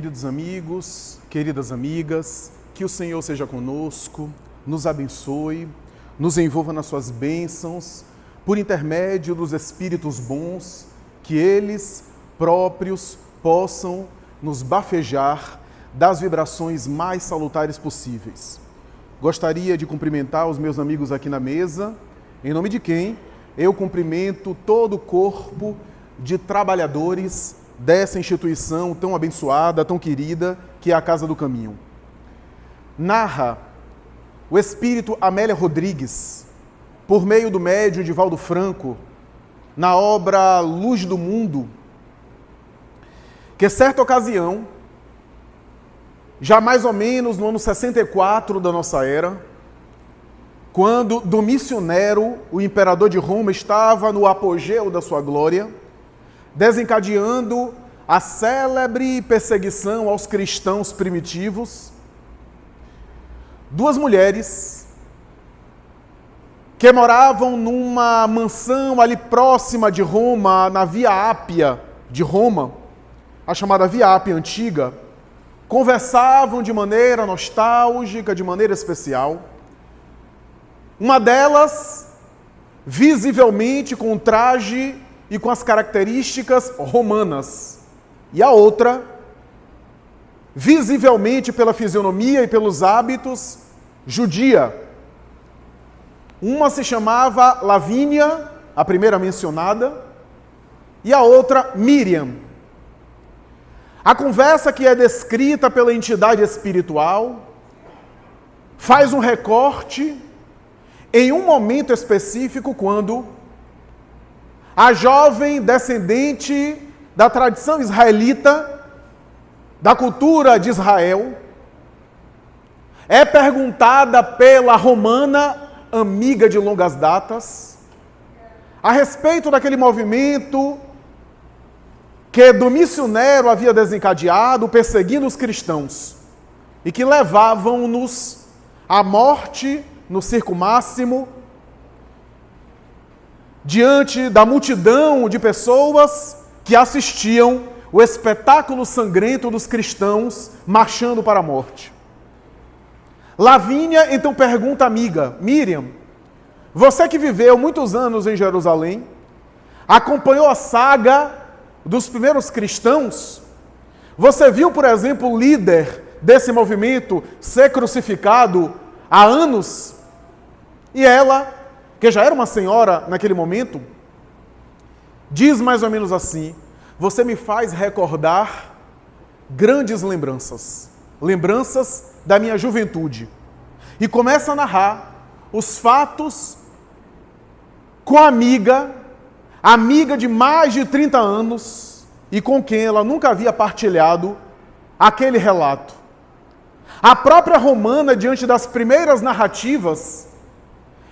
Queridos amigos, queridas amigas, que o Senhor seja conosco, nos abençoe, nos envolva nas suas bênçãos, por intermédio dos Espíritos bons, que eles próprios possam nos bafejar das vibrações mais salutares possíveis. Gostaria de cumprimentar os meus amigos aqui na mesa, em nome de quem eu cumprimento todo o corpo de trabalhadores dessa instituição tão abençoada, tão querida, que é a Casa do Caminho. Narra o espírito Amélia Rodrigues, por meio do médium Divaldo Franco, na obra Luz do Mundo, que certa ocasião, já mais ou menos no ano 64 da nossa era, quando Domício Nero, o imperador de Roma, estava no apogeu da sua glória, desencadeando a célebre perseguição aos cristãos primitivos, duas mulheres que moravam numa mansão ali próxima de Roma, na Via Ápia de Roma, a chamada Via Ápia Antiga, conversavam de maneira nostálgica, de maneira especial. Uma delas, visivelmente com traje e com as características romanas, e a outra, visivelmente pela fisionomia e pelos hábitos, judia. Uma se chamava Lavínia, a primeira mencionada, e a outra Miriam. A conversa que é descrita pela entidade espiritual faz um recorte em um momento específico quando a jovem descendente da tradição israelita, da cultura de Israel, é perguntada pela romana, amiga de longas datas, a respeito daquele movimento que Domício Nero havia desencadeado, perseguindo os cristãos, e que levavam-nos à morte no circo máximo, diante da multidão de pessoas que assistiam o espetáculo sangrento dos cristãos marchando para a morte. Lavínia então pergunta à amiga, Miriam, você que viveu muitos anos em Jerusalém, acompanhou a saga dos primeiros cristãos, você viu, por exemplo, o líder desse movimento ser crucificado há anos? E ela, que já era uma senhora naquele momento, diz mais ou menos assim, você me faz recordar grandes lembranças, lembranças da minha juventude. E começa a narrar os fatos com a amiga de mais de 30 anos, e com quem ela nunca havia partilhado aquele relato. A própria romana, diante das primeiras narrativas,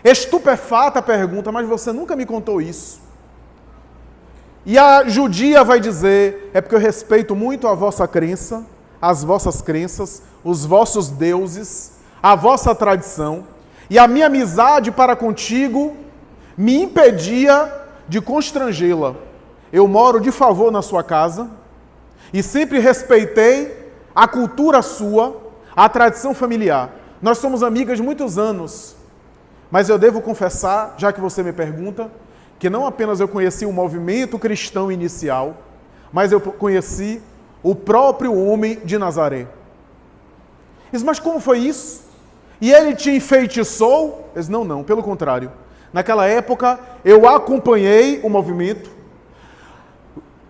estupefata, pergunta, mas você nunca me contou isso? E a judia vai dizer, é porque eu respeito muito a vossa crença, as vossas crenças, os vossos deuses, a vossa tradição, e a minha amizade para contigo me impedia de constrangê-la. Eu moro de favor na sua casa, e sempre respeitei a cultura sua, a tradição familiar. Nós somos amigas de muitos anos, mas eu devo confessar, já que você me pergunta, que não apenas eu conheci o movimento cristão inicial, mas eu conheci o próprio homem de Nazaré. Mas como foi isso? E ele te enfeitiçou? Não, pelo contrário. Naquela época, eu acompanhei o movimento,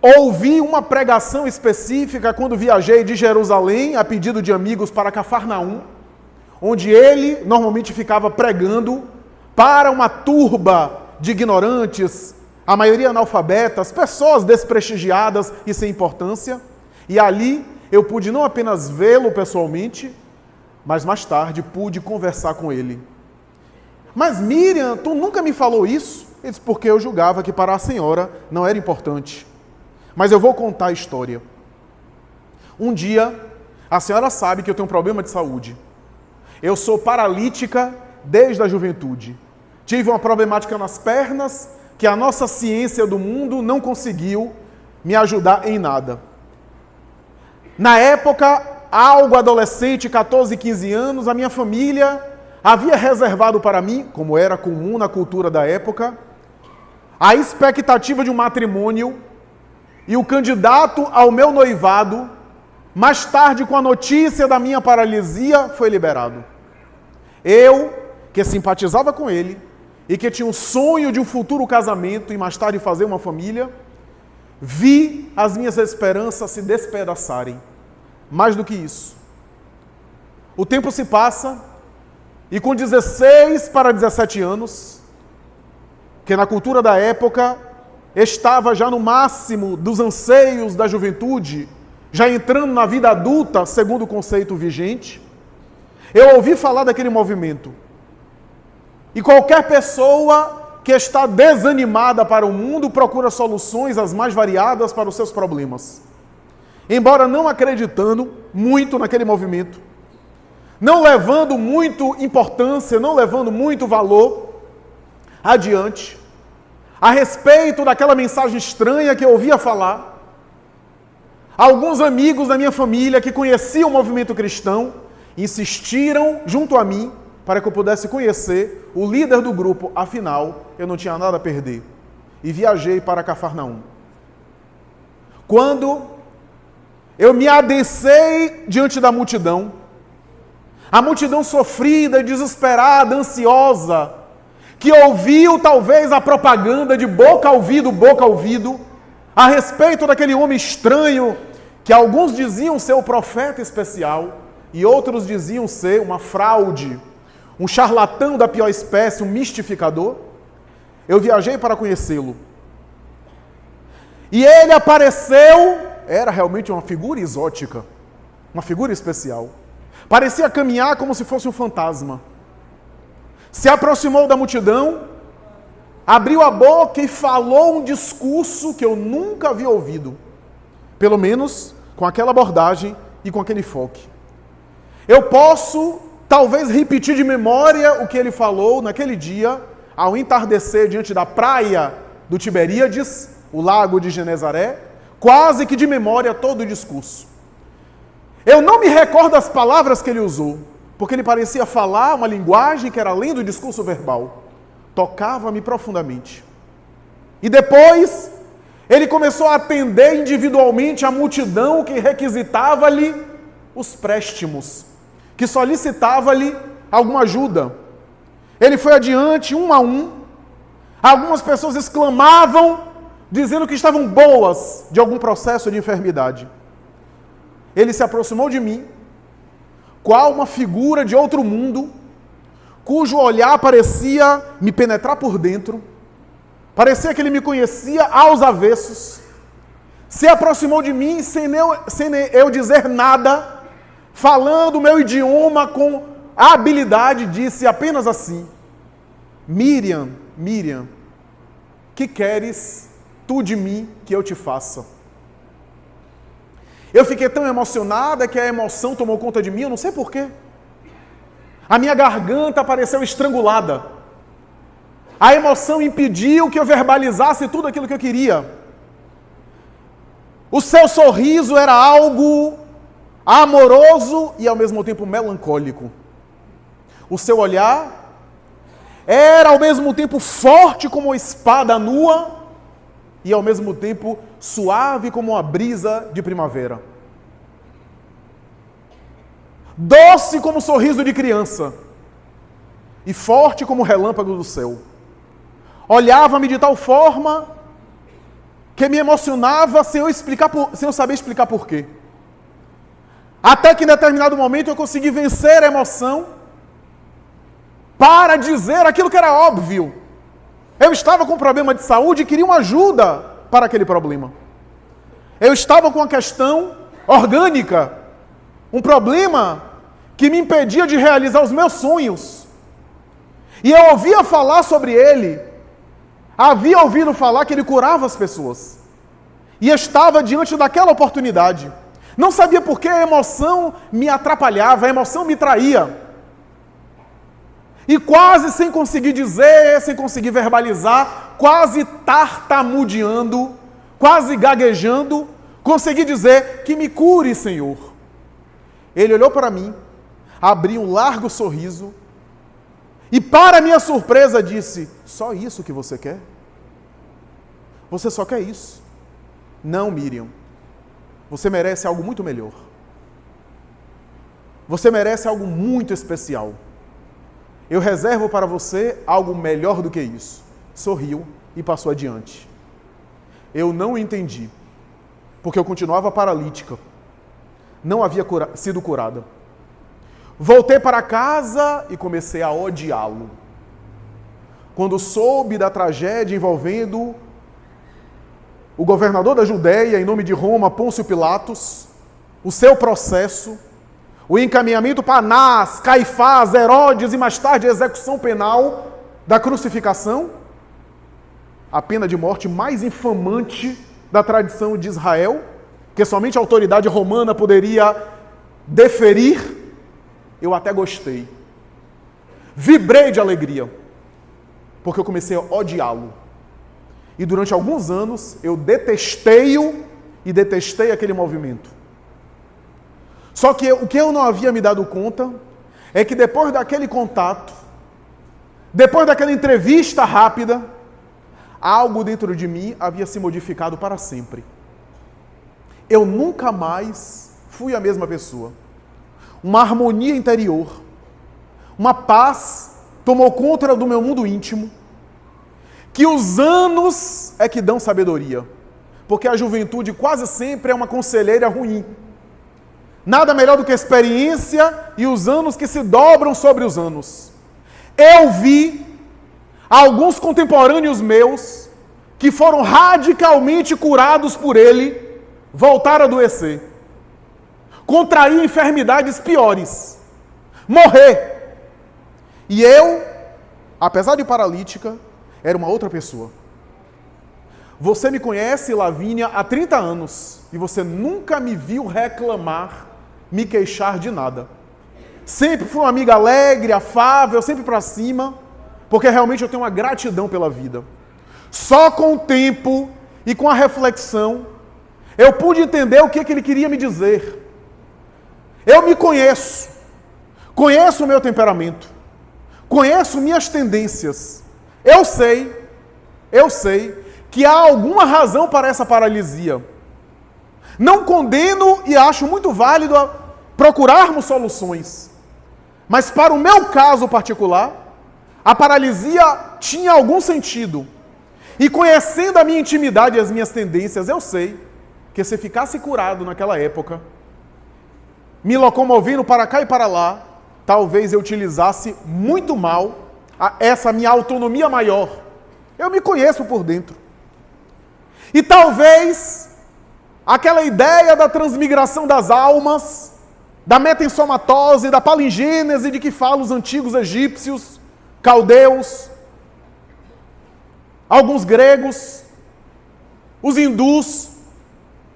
ouvi uma pregação específica quando viajei de Jerusalém, a pedido de amigos, para Cafarnaum, onde ele normalmente ficava pregando para uma turba de ignorantes, a maioria analfabetas, pessoas desprestigiadas e sem importância. E ali eu pude não apenas vê-lo pessoalmente, mas mais tarde pude conversar com ele. Mas Miriam, tu nunca me falou isso? Ele disse, porque eu julgava que para a senhora não era importante. Mas eu vou contar a história. Um dia, a senhora sabe que eu tenho um problema de saúde. Eu sou paralítica desde a juventude. Tive uma problemática nas pernas que a nossa ciência do mundo não conseguiu me ajudar em nada. Na época, algo adolescente, 14, 15 anos, a minha família havia reservado para mim, como era comum na cultura da época, a expectativa de um matrimônio e o candidato ao meu noivado, mais tarde, com a notícia da minha paralisia, foi liberado. Eu, que simpatizava com ele e que tinha um sonho de um futuro casamento e mais tarde fazer uma família, vi as minhas esperanças se despedaçarem. Mais do que isso. O tempo se passa e com 16 para 17 anos, que na cultura da época estava já no máximo dos anseios da juventude, já entrando na vida adulta, segundo o conceito vigente, eu ouvi falar daquele movimento. E qualquer pessoa que está desanimada para o mundo procura soluções as mais variadas para os seus problemas. Embora não acreditando muito naquele movimento, não levando muito importância, não levando muito valor adiante, a respeito daquela mensagem estranha que eu ouvia falar, alguns amigos da minha família que conheciam o movimento cristão insistiram junto a mim para que eu pudesse conhecer o líder do grupo, afinal, eu não tinha nada a perder. E viajei para Cafarnaum. Quando eu me adensei diante da multidão, a multidão sofrida, desesperada, ansiosa, que ouviu talvez a propaganda de boca a ouvido, a respeito daquele homem estranho, que alguns diziam ser o profeta especial, e outros diziam ser uma fraude, um charlatão da pior espécie, um mistificador. Eu viajei para conhecê-lo. E ele apareceu. Era realmente uma figura exótica, uma figura especial. Parecia caminhar como se fosse um fantasma. Se aproximou da multidão, abriu a boca e falou um discurso que eu nunca havia ouvido. Pelo menos com aquela abordagem e com aquele foco. Eu posso, talvez, repetir de memória o que ele falou naquele dia, ao entardecer diante da praia do Tiberíades, o lago de Genezaré, quase que de memória todo o discurso. Eu não me recordo das palavras que ele usou, porque ele parecia falar uma linguagem que era além do discurso verbal. Tocava-me profundamente. E depois, ele começou a atender individualmente a multidão que requisitava-lhe os préstimos, que solicitava-lhe alguma ajuda. Ele foi adiante, um a um. Algumas pessoas exclamavam, dizendo que estavam boas de algum processo de enfermidade. Ele se aproximou de mim, qual uma figura de outro mundo, cujo olhar parecia me penetrar por dentro, parecia que ele me conhecia aos avessos, se aproximou de mim sem eu dizer nada, falando o meu idioma com habilidade, disse apenas assim: Miriam, que queres tu de mim que eu te faça? Eu fiquei tão emocionada que a emoção tomou conta de mim, eu não sei porquê. A minha garganta pareceu estrangulada. A emoção impediu que eu verbalizasse tudo aquilo que eu queria. O seu sorriso era algo amoroso e ao mesmo tempo melancólico. O seu olhar era ao mesmo tempo forte como uma espada nua e ao mesmo tempo suave como uma brisa de primavera. Doce como um sorriso de criança e forte como o relâmpago do céu. Olhava-me de tal forma que me emocionava sem eu saber explicar porquê. Até que em determinado momento eu consegui vencer a emoção para dizer aquilo que era óbvio. Eu estava com um problema de saúde e queria uma ajuda para aquele problema. Eu estava com uma questão orgânica, um problema que me impedia de realizar os meus sonhos. E eu ouvia falar sobre ele, havia ouvido falar que ele curava as pessoas. E estava diante daquela oportunidade. Não sabia por que a emoção me atrapalhava, a emoção me traía. E quase sem conseguir dizer, sem conseguir verbalizar, quase tartamudeando, quase gaguejando, Consegui dizer: que me cure, Senhor. Ele olhou para mim, abriu um largo sorriso e, para minha surpresa, disse: só isso que você quer? Você só quer isso? Não, Miriam. Você merece algo muito melhor. Você merece algo muito especial. Eu reservo para você algo melhor do que isso. Sorriu e passou adiante. Eu não entendi, porque eu continuava paralítica. Não havia sido curada. Voltei para casa e comecei a odiá-lo. Quando soube da tragédia envolvendo o governador da Judéia, em nome de Roma, Pôncio Pilatos, o seu processo, o encaminhamento para Anás, Caifás, Herodes e mais tarde a execução penal da crucificação, a pena de morte mais infamante da tradição de Israel, que somente a autoridade romana poderia deferir, eu até gostei. Vibrei de alegria, porque eu comecei a odiá-lo. E durante alguns anos eu detestei-o e detestei aquele movimento. Só que o que eu não havia me dado conta é que depois daquele contato, depois daquela entrevista rápida, algo dentro de mim havia se modificado para sempre. Eu nunca mais fui a mesma pessoa. Uma harmonia interior, uma paz tomou conta do meu mundo íntimo, que os anos é que dão sabedoria, porque a juventude quase sempre é uma conselheira ruim. Nada melhor do que a experiência e os anos que se dobram sobre os anos. Eu vi alguns contemporâneos meus que foram radicalmente curados por ele, voltar a adoecer, contrair enfermidades piores, morrer. E eu, apesar de paralítica, era uma outra pessoa. Você me conhece, Lavínia, há 30 anos e você nunca me viu reclamar, me queixar de nada. Sempre fui uma amiga alegre, afável, sempre para cima, porque realmente eu tenho uma gratidão pela vida. Só com o tempo e com a reflexão, eu pude entender o que ele queria me dizer. Eu me conheço, conheço o meu temperamento, conheço minhas tendências. Eu sei que há alguma razão para essa paralisia. Não condeno e acho muito válido procurarmos soluções. Mas para o meu caso particular, a paralisia tinha algum sentido. E conhecendo a minha intimidade e as minhas tendências, eu sei que se ficasse curado naquela época, me locomovendo para cá e para lá, talvez eu utilizasse muito mal essa minha autonomia maior. Eu me conheço por dentro. E talvez aquela ideia da transmigração das almas, da metensomatose, da palingênese de que falam os antigos egípcios, caldeus, alguns gregos, os hindus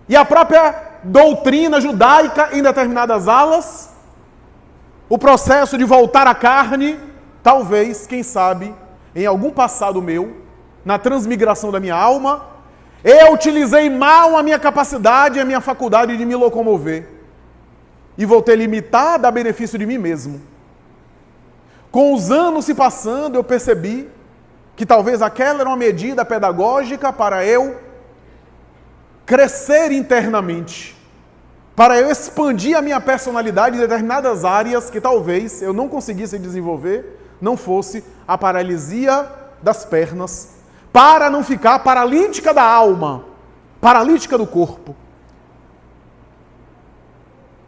e a própria doutrina judaica em determinadas alas, o processo de voltar à carne, talvez, quem sabe, em algum passado meu, na transmigração da minha alma, eu utilizei mal a minha capacidade e a minha faculdade de me locomover. E voltei limitada a benefício de mim mesmo. Com os anos se passando, eu percebi que talvez aquela era uma medida pedagógica para eu crescer internamente, para eu expandir a minha personalidade em determinadas áreas que talvez eu não conseguisse desenvolver, não fosse a paralisia das pernas, para não ficar paralítica da alma, paralítica do corpo,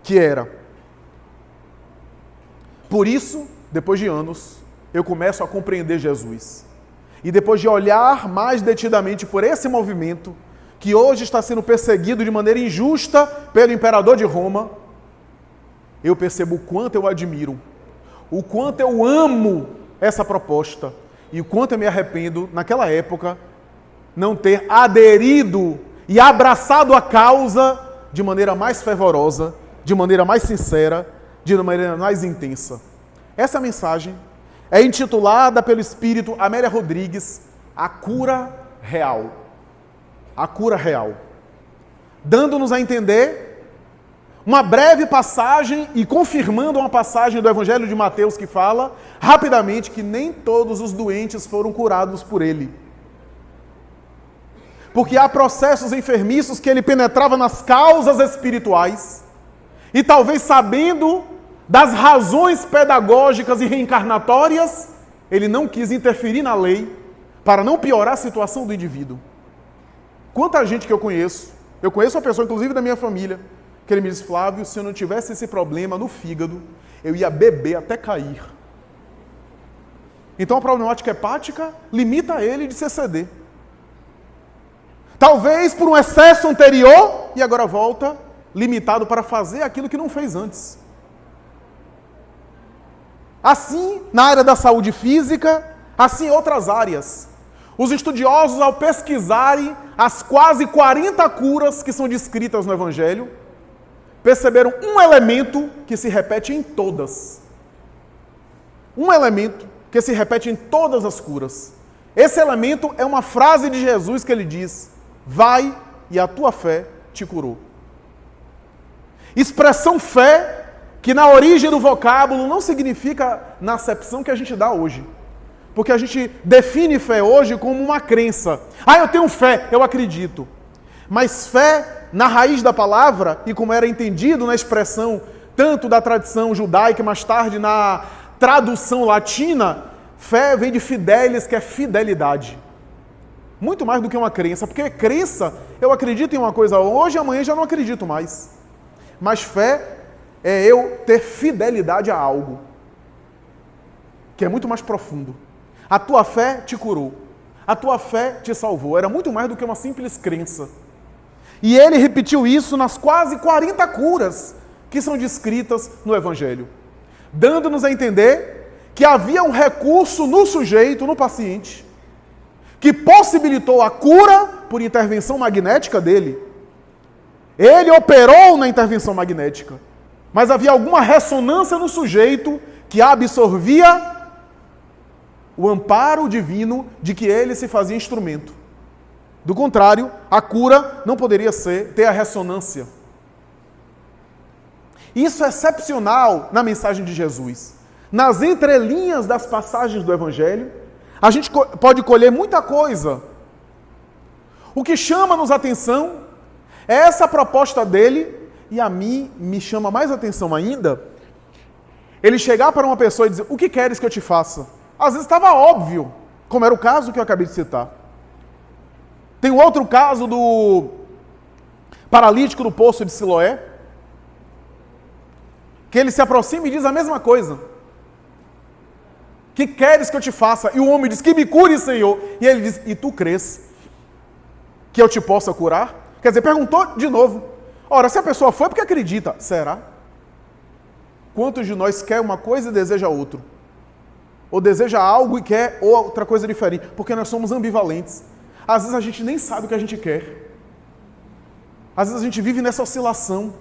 que era. Por isso, depois de anos, eu começo a compreender Jesus. E depois de olhar mais detidamente por esse movimento, que hoje está sendo perseguido de maneira injusta pelo imperador de Roma, eu percebo o quanto eu admiro, o quanto eu amo essa proposta e o quanto eu me arrependo, naquela época, não ter aderido e abraçado a causa de maneira mais fervorosa, de maneira mais sincera, de maneira mais intensa. Essa mensagem é intitulada pelo Espírito Amélia Rodrigues, A Cura Real. A Cura Real. dando-nos a entender uma breve passagem e confirmando uma passagem do Evangelho de Mateus que fala, rapidamente, que nem todos os doentes foram curados por ele. Porque há processos enfermiços que ele penetrava nas causas espirituais e talvez sabendo das razões pedagógicas e reencarnatórias, ele não quis interferir na lei para não piorar a situação do indivíduo. Quanta gente que eu conheço uma pessoa, inclusive da minha família, que ele me disse: Flávio, se eu não tivesse esse problema no fígado, eu ia beber até cair. Então a problemática hepática limita ele de se exceder. Talvez por um excesso anterior, e agora volta limitado para fazer aquilo que não fez antes. Assim, na área da saúde física, assim em outras áreas. Os estudiosos, ao pesquisarem as quase 40 curas que são descritas no Evangelho, perceberam um elemento que se repete em todas. Um elemento que se repete em todas as curas. Esse elemento é uma frase de Jesus que ele diz: vai e a tua fé te curou. Expressão fé, que na origem do vocábulo não significa na acepção que a gente dá hoje. Porque a gente define fé hoje como uma crença. Eu tenho fé, eu acredito. Mas fé, na raiz da palavra, e como era entendido na expressão tanto da tradição judaica, mais tarde na tradução latina, fé vem de fidelis, que é fidelidade. Muito mais do que uma crença, porque crença, eu acredito em uma coisa hoje, amanhã já não acredito mais. Mas fé é eu ter fidelidade a algo, que é muito mais profundo. A tua fé te curou, a tua fé te salvou, era muito mais do que uma simples crença. E ele repetiu isso nas quase 40 curas que são descritas no Evangelho, dando-nos a entender que havia um recurso no sujeito, no paciente, que possibilitou a cura por intervenção magnética dele. Ele operou na intervenção magnética, mas havia alguma ressonância no sujeito que absorvia o amparo divino de que ele se fazia instrumento. Do contrário, a cura não poderia ter a ressonância. Isso é excepcional na mensagem de Jesus. Nas entrelinhas das passagens do Evangelho, a gente pode colher muita coisa. O que chama-nos atenção é essa proposta dele, e a mim me chama mais atenção ainda, ele chegar para uma pessoa e dizer: o que queres que eu te faça? Às vezes estava óbvio, como era o caso que eu acabei de citar. Tem um outro caso do paralítico do poço de Siloé, que ele se aproxima e diz a mesma coisa. Que queres que eu te faça? E o homem diz: que me cure, Senhor. E ele diz: e tu crês que eu te possa curar? Quer dizer, perguntou de novo. Ora, se a pessoa foi porque acredita, será? Quantos de nós quer uma coisa e deseja outro? Ou deseja algo e quer outra coisa diferente? Porque nós somos ambivalentes. Às vezes a gente nem sabe o que a gente quer. Às vezes a gente vive nessa oscilação.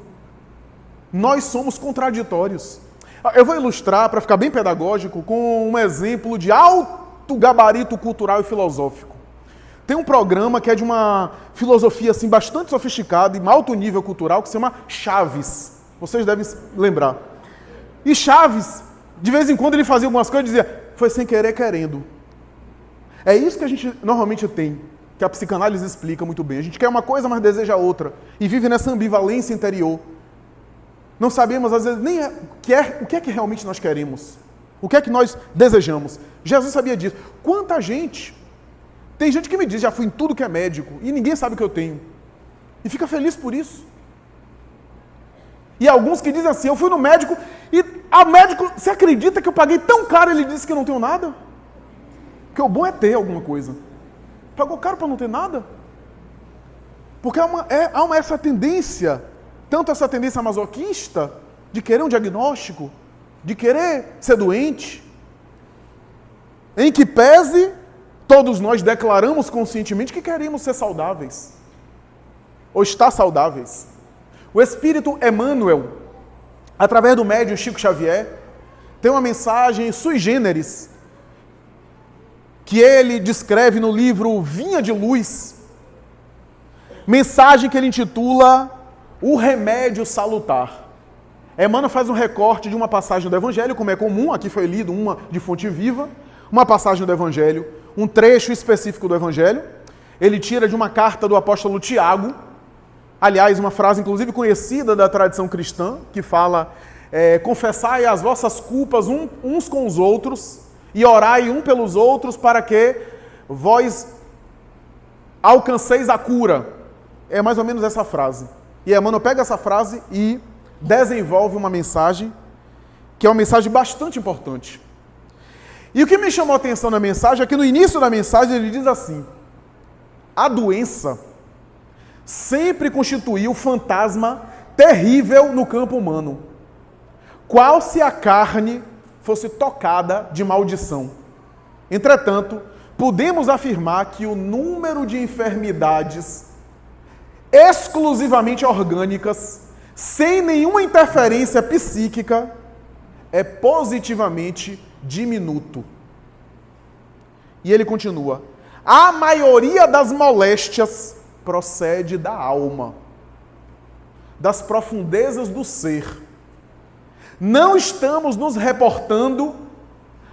Nós somos contraditórios. Eu vou ilustrar, para ficar bem pedagógico, com um exemplo de alto gabarito cultural e filosófico. Tem um programa que é de uma filosofia assim, bastante sofisticada e alto nível cultural, que se chama Chaves. Vocês devem lembrar. E Chaves, de vez em quando ele fazia algumas coisas e dizia: foi sem querer, querendo. É isso que a gente normalmente tem, que a psicanálise explica muito bem. A gente quer uma coisa, mas deseja outra. E vive nessa ambivalência interior. Não sabemos, às vezes, nem o que é que realmente nós queremos. O que é que nós desejamos. Jesus sabia disso. Quanta gente... Tem gente que me diz: já fui em tudo que é médico, e ninguém sabe o que eu tenho. E fica feliz por isso. E alguns que dizem assim: eu fui no médico, e o médico, você acredita que eu paguei tão caro, ele disse que eu não tenho nada? Porque o bom é ter alguma coisa. Pagou caro para não ter nada? Porque há essa tendência, tanto essa tendência masoquista, de querer um diagnóstico, de querer ser doente, em que pese, todos nós declaramos conscientemente que queremos ser saudáveis, ou estar saudáveis. O Espírito Emmanuel, através do médium Chico Xavier, tem uma mensagem sui generis, que ele descreve no livro Vinha de Luz, Mensagem que ele intitula O Remédio Salutar. Emmanuel faz um recorte de uma passagem do Evangelho, como é comum, aqui foi lido uma de fonte viva, uma passagem do Evangelho, um trecho específico do Evangelho. Ele tira de uma carta do apóstolo Tiago, aliás, uma frase inclusive conhecida da tradição cristã, que fala, confessai as vossas culpas uns com os outros e orai um pelos outros para que vós alcanceis a cura. É mais ou menos essa frase. E Emmanuel pega essa frase e desenvolve uma mensagem, que é uma mensagem bastante importante. E o que me chamou a atenção na mensagem é que no início da mensagem ele diz assim: a doença sempre constituiu fantasma terrível no campo humano, qual se a carne fosse tocada de maldição. Entretanto, podemos afirmar que o número de enfermidades exclusivamente orgânicas, sem nenhuma interferência psíquica, é positivamente diminuto. E ele continua: a maioria das moléstias procede da alma, das profundezas do ser. Não estamos nos reportando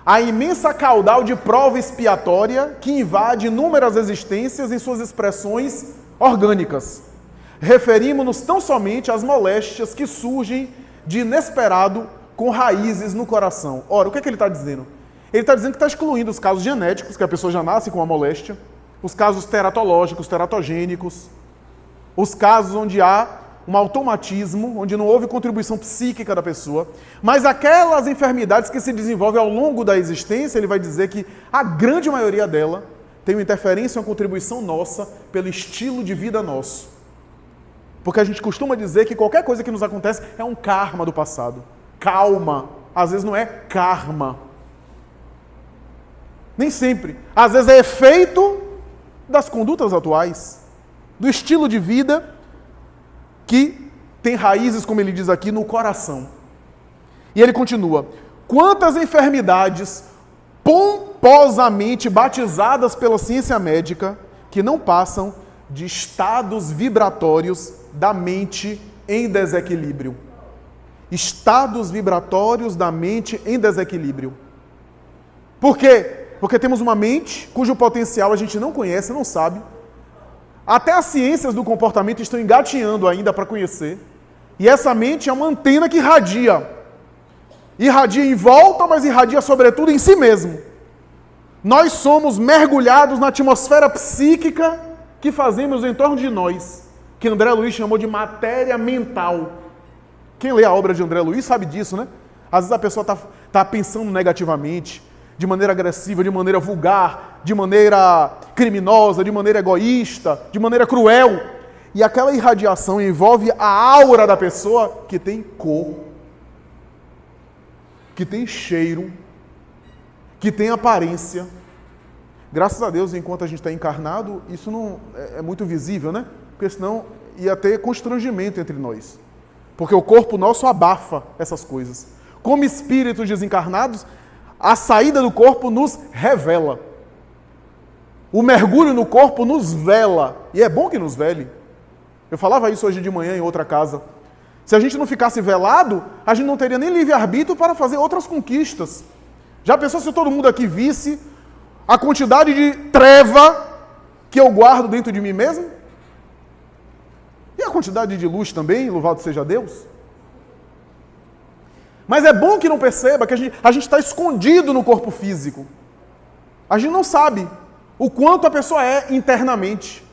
à imensa caudal de prova expiatória que invade inúmeras existências em suas expressões orgânicas. Referimos-nos tão somente às moléstias que surgem de inesperado com raízes no coração. Ora, o que é que ele está dizendo? Ele está dizendo que está excluindo os casos genéticos, que a pessoa já nasce com a moléstia, os casos teratológicos, teratogênicos, os casos onde há um automatismo, onde não houve contribuição psíquica da pessoa, mas aquelas enfermidades que se desenvolvem ao longo da existência, ele vai dizer que a grande maioria dela tem uma interferência, uma contribuição nossa pelo estilo de vida nosso. Porque a gente costuma dizer que qualquer coisa que nos acontece é um karma do passado. Calma, às vezes não é karma. Nem sempre. Às vezes é efeito das condutas atuais, do estilo de vida que tem raízes, como ele diz aqui, no coração. E ele continua: quantas enfermidades pomposamente batizadas pela ciência médica que não passam de estados vibratórios da mente em desequilíbrio. Estados vibratórios da mente em desequilíbrio. Por quê? Porque temos uma mente cujo potencial a gente não conhece, não sabe. Até as ciências do comportamento estão engatinhando ainda para conhecer. E essa mente é uma antena que irradia. Irradia em volta, mas irradia sobretudo em si mesmo. Nós somos mergulhados na atmosfera psíquica que fazemos em torno de nós, que André Luiz chamou de matéria mental. Quem lê a obra de André Luiz sabe disso, né? Às vezes a pessoa está pensando negativamente, de maneira agressiva, de maneira vulgar, de maneira criminosa, de maneira egoísta, de maneira cruel. E aquela irradiação envolve a aura da pessoa que tem cor, que tem cheiro, que tem aparência. Graças a Deus, enquanto a gente está encarnado, isso não é muito visível, né? Porque senão ia ter constrangimento entre nós. Porque o corpo nosso abafa essas coisas. Como espíritos desencarnados, a saída do corpo nos revela. O mergulho no corpo nos vela. E é bom que nos vele. Eu falava isso hoje de manhã em outra casa. Se a gente não ficasse velado, a gente não teria nem livre-arbítrio para fazer outras conquistas. Já pensou se todo mundo aqui visse a quantidade de treva que eu guardo dentro de mim mesmo? E a quantidade de luz também, louvado seja Deus. Mas é bom que não perceba que a gente está escondido no corpo físico. A gente não sabe o quanto a pessoa é internamente.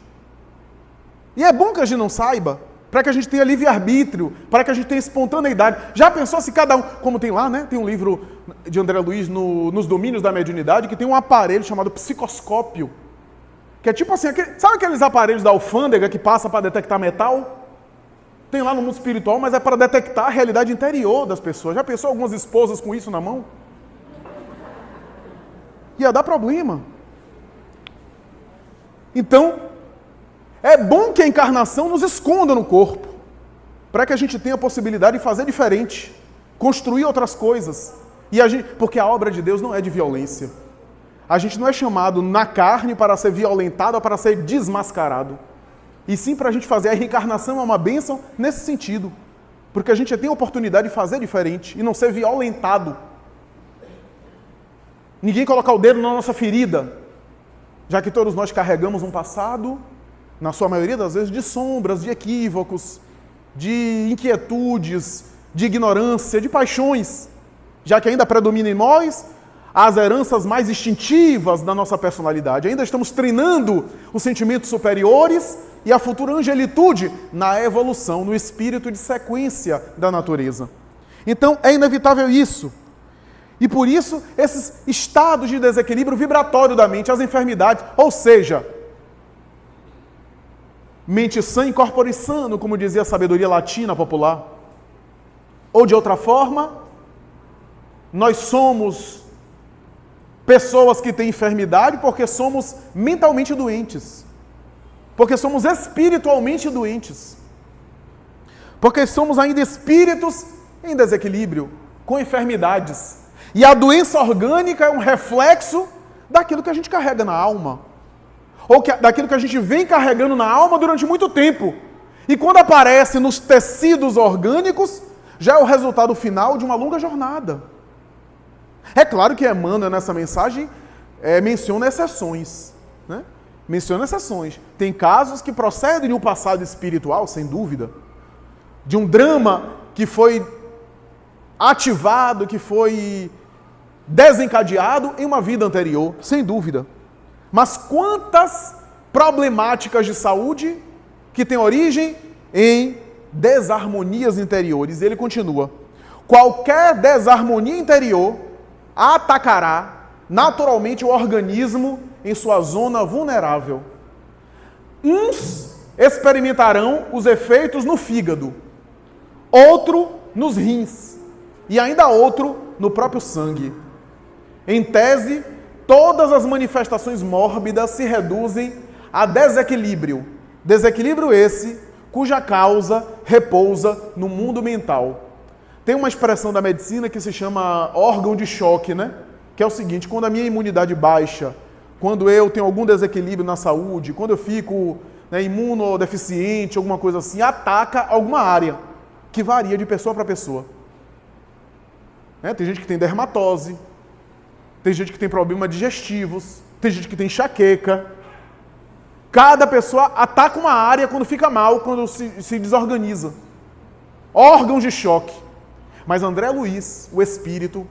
E é bom que a gente não saiba, para que a gente tenha livre-arbítrio, para que a gente tenha espontaneidade. Já pensou se cada um, como tem lá, né? Tem um livro de André Luiz nos domínios da mediunidade, que tem um aparelho chamado psicoscópio, que é tipo assim, sabe aqueles aparelhos da alfândega que passa para detectar metal? Tem lá no mundo espiritual, mas é para detectar a realidade interior das pessoas. Já pensou algumas esposas com isso na mão? Ia dar problema. Então, é bom que a encarnação nos esconda no corpo, para que a gente tenha a possibilidade de fazer diferente, construir outras coisas. Porque a obra de Deus não é de violência. A gente não é chamado na carne para ser violentado ou para ser desmascarado. e sim para a gente fazer. A reencarnação é uma bênção nesse sentido, porque a gente tem a oportunidade de fazer diferente e não ser violentado. Ninguém colocar o dedo na nossa ferida, já que todos nós carregamos um passado, na sua maioria das vezes, de sombras, de equívocos, de inquietudes, de ignorância, de paixões, já que ainda predomina em nós as heranças mais instintivas da nossa personalidade. Ainda estamos treinando os sentimentos superiores e a futura angelitude na evolução, no espírito de sequência da natureza. Então, é inevitável isso. E por isso, esses estados de desequilíbrio vibratório da mente, as enfermidades, ou seja, mente sã in corpore sano, como dizia a sabedoria latina popular. Ou de outra forma, nós somos pessoas que têm enfermidade porque somos mentalmente doentes. Porque somos espiritualmente doentes. Porque somos ainda espíritos em desequilíbrio, com enfermidades. E a doença orgânica é um reflexo daquilo que a gente carrega na alma. Ou daquilo que a gente vem carregando na alma durante muito tempo. E quando aparece nos tecidos orgânicos, já é o resultado final de uma longa jornada. É claro que Emmanuel, nessa mensagem, menciona exceções. Né? Menciona exceções. Tem casos que procedem de um passado espiritual, sem dúvida. De um drama que foi ativado, que foi desencadeado em uma vida anterior, sem dúvida. Mas quantas problemáticas de saúde que têm origem em desarmonias interiores? E ele continua: qualquer desarmonia interior atacará naturalmente o organismo em sua zona vulnerável. Uns experimentarão os efeitos no fígado, outro nos rins e ainda outro no próprio sangue. Em tese, todas as manifestações mórbidas se reduzem a desequilíbrio. Desequilíbrio esse cuja causa repousa no mundo mental. Tem uma expressão da medicina que se chama órgão de choque, né? Que é o seguinte: quando a minha imunidade baixa, quando eu tenho algum desequilíbrio na saúde, quando eu fico imunodeficiente, alguma coisa assim, ataca alguma área, que varia de pessoa para pessoa. Tem gente que tem dermatose, tem gente que tem problemas digestivos, tem gente que tem enxaqueca. Cada pessoa ataca uma área quando fica mal, quando se desorganiza. Órgãos de choque. Mas André Luiz, o espírito,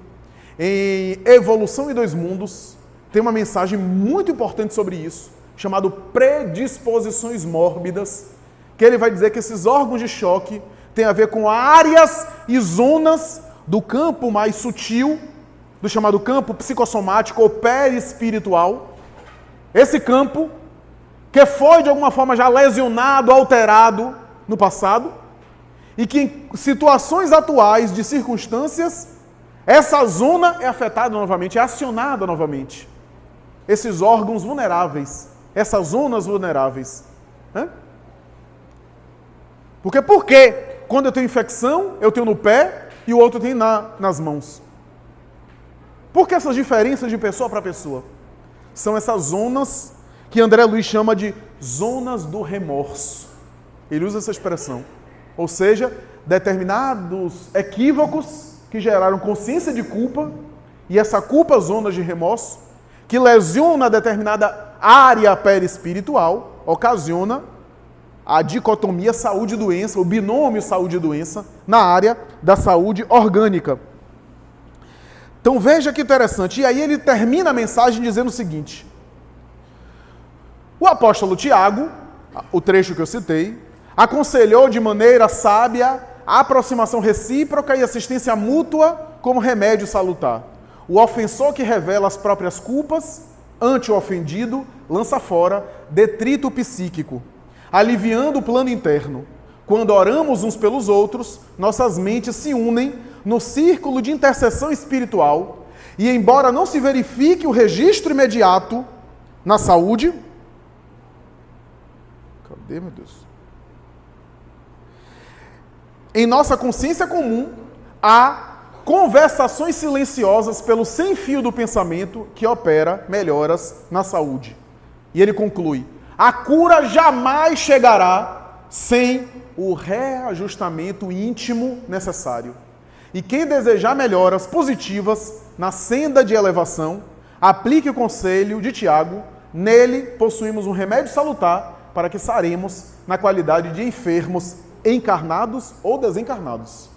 em Evolução em Dois Mundos, tem uma mensagem muito importante sobre isso, chamado predisposições mórbidas, que ele vai dizer que esses órgãos de choque têm a ver com áreas e zonas do campo mais sutil, do chamado campo psicossomático ou perispiritual. Esse campo que foi de alguma forma já lesionado, alterado no passado, e que em situações atuais de circunstâncias, essa zona é afetada novamente, é acionada novamente. Esses órgãos vulneráveis, essas zonas vulneráveis. Porque por quê? Quando eu tenho infecção, eu tenho no pé e o outro tem nas mãos. Por que essas diferenças de pessoa para pessoa? São essas zonas que André Luiz chama de zonas do remorso. Ele usa essa expressão. Ou seja, determinados equívocos que geraram consciência de culpa, e essa culpa, zonas de remorso, que lesiona determinada área perispiritual, ocasiona a dicotomia saúde-doença, o binômio saúde-doença, na área da saúde orgânica. Então veja que interessante. E aí ele termina a mensagem dizendo o seguinte: o apóstolo Tiago, o trecho que eu citei, aconselhou de maneira sábia a aproximação recíproca e assistência mútua como remédio salutar. O ofensor que revela as próprias culpas ante o ofendido lança fora detrito psíquico, aliviando o plano interno. Quando oramos uns pelos outros, nossas mentes se unem no círculo de intercessão espiritual e, embora não se verifique o registro imediato na saúde... Cadê, meu Deus? Em nossa consciência comum, há conversações silenciosas pelo sem fio do pensamento que opera melhoras na saúde. E ele conclui: A cura jamais chegará sem o reajustamento íntimo necessário. E quem desejar melhoras positivas na senda de elevação, aplique o conselho de Tiago. Nele possuímos um remédio salutar para que saremos na qualidade de enfermos encarnados ou desencarnados.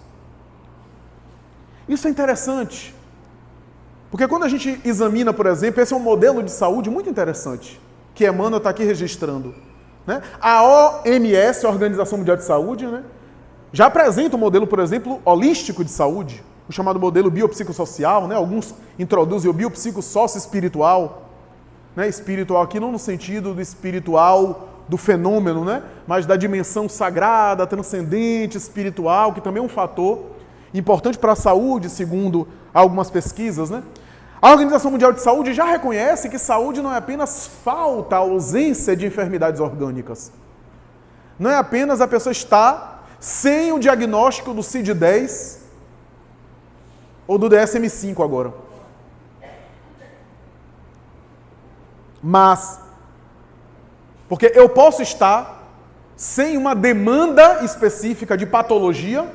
Isso é interessante, porque quando a gente examina, por exemplo, esse é um modelo de saúde muito interessante, que Emmanuel está aqui registrando, né? A OMS, a Organização Mundial de Saúde, né, já apresenta um modelo, por exemplo, holístico de saúde, o chamado modelo biopsicossocial, né? Alguns introduzem o biopsicossócio-espiritual, né? Espiritual aqui não no sentido do espiritual do fenômeno, né? Mas da dimensão sagrada, transcendente, espiritual, que também é um fator importante para a saúde, segundo algumas pesquisas, né? A Organização Mundial de Saúde já reconhece que saúde não é apenas falta, ausência de enfermidades orgânicas. Não é apenas a pessoa estar sem o diagnóstico do CID-10 ou do DSM-5 agora. Mas, porque eu posso estar sem uma demanda específica de patologia,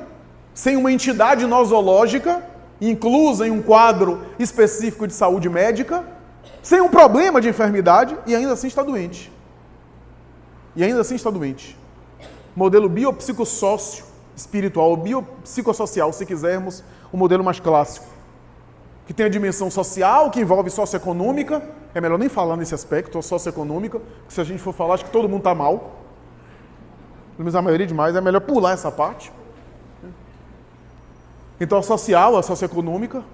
sem uma entidade nosológica, inclusa em um quadro específico de saúde médica, sem um problema de enfermidade, e ainda assim está doente. Modelo biopsicossócio espiritual, biopsicossocial, se quisermos, o modelo mais clássico, que tem a dimensão social, que envolve socioeconômica. É melhor nem falar nesse aspecto, a socioeconômica, porque se a gente for falar, acho que todo mundo está mal. Pelo menos a maioria demais, é melhor pular essa parte. Então a social, a socioeconômica,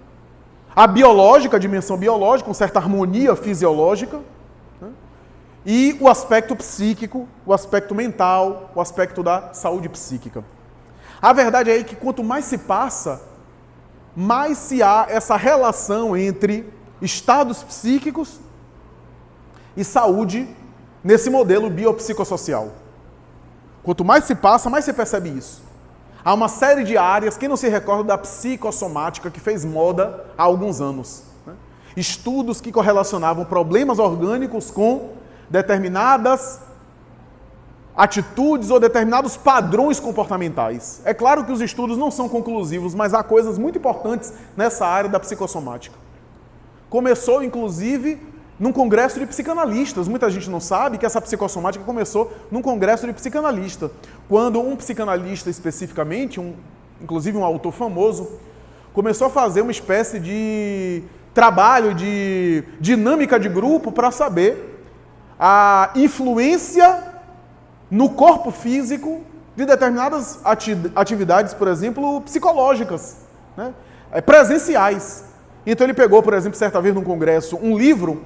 a biológica, a dimensão biológica, com certa harmonia fisiológica, né? E o aspecto psíquico, o aspecto mental, o aspecto da saúde psíquica. A verdade é que quanto mais se passa, mais se há essa relação entre estados psíquicos e saúde nesse modelo biopsicossocial. Quanto mais se passa, mais se percebe isso. Há uma série de áreas, quem não se recorda da psicossomática, que fez moda há alguns anos, né? Estudos que correlacionavam problemas orgânicos com determinadas atitudes ou determinados padrões comportamentais. É claro que os estudos não são conclusivos, mas há coisas muito importantes nessa área da psicossomática. Começou, inclusive, num congresso de psicanalistas. Muita gente não sabe que essa psicossomática começou num congresso de psicanalista, quando um psicanalista especificamente, inclusive um autor famoso, começou a fazer uma espécie de trabalho de dinâmica de grupo para saber a influência no corpo físico de determinadas atividades, por exemplo, psicológicas, né? Presenciais. Então ele pegou, por exemplo, certa vez num congresso, um livro,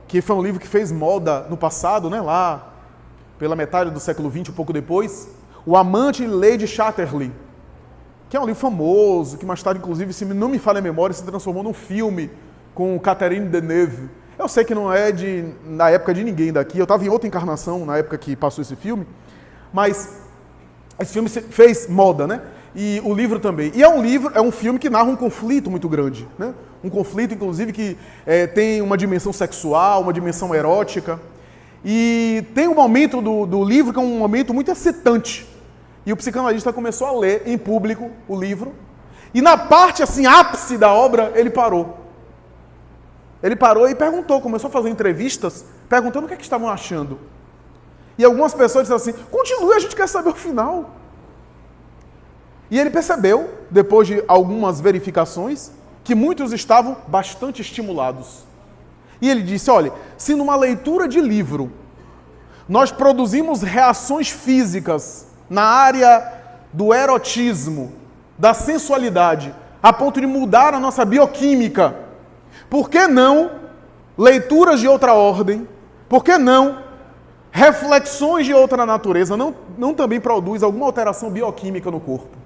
que foi um livro que fez moda no passado, né, lá pela metade do século XX, um pouco depois, O Amante de Lady Chatterley, que é um livro famoso, que mais tarde, inclusive, se não me falha a memória, se transformou num filme com Catherine Deneuve. Eu sei que não é na época de ninguém daqui, eu estava em outra encarnação na época que passou esse filme, mas esse filme fez moda, né? E o livro também. E é um filme que narra um conflito muito grande, né? Um conflito, inclusive, que tem uma dimensão sexual, uma dimensão erótica. E tem um momento do livro que é um momento muito excitante. E o psicanalista começou a ler em público o livro. E na parte, assim, ápice da obra, ele parou. Ele parou e perguntou, começou a fazer entrevistas, perguntando o que é que estavam achando. E algumas pessoas disseram assim, continue, a gente quer saber o final. E ele percebeu, depois de algumas verificações, que muitos estavam bastante estimulados. E ele disse, olha, se numa leitura de livro nós produzimos reações físicas na área do erotismo, da sensualidade, a ponto de mudar a nossa bioquímica, por que não leituras de outra ordem? Por que não reflexões de outra natureza? Não também produz alguma alteração bioquímica no corpo?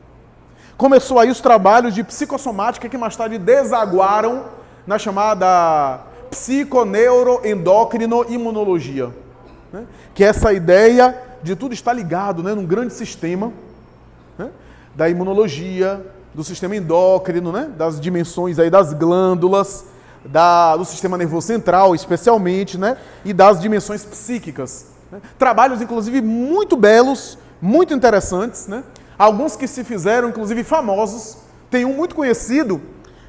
Começou aí os trabalhos de psicossomática que mais tarde desaguaram na chamada psiconeuroendócrino-imunologia, né? Que é essa ideia de tudo estar ligado, né, num grande sistema, né, da imunologia, do sistema endócrino, né, das dimensões aí das glândulas, do sistema nervoso central, especialmente, né? E das dimensões psíquicas. Né? Trabalhos, inclusive, muito belos, muito interessantes, né? Alguns que se fizeram, inclusive, famosos. Tem um muito conhecido,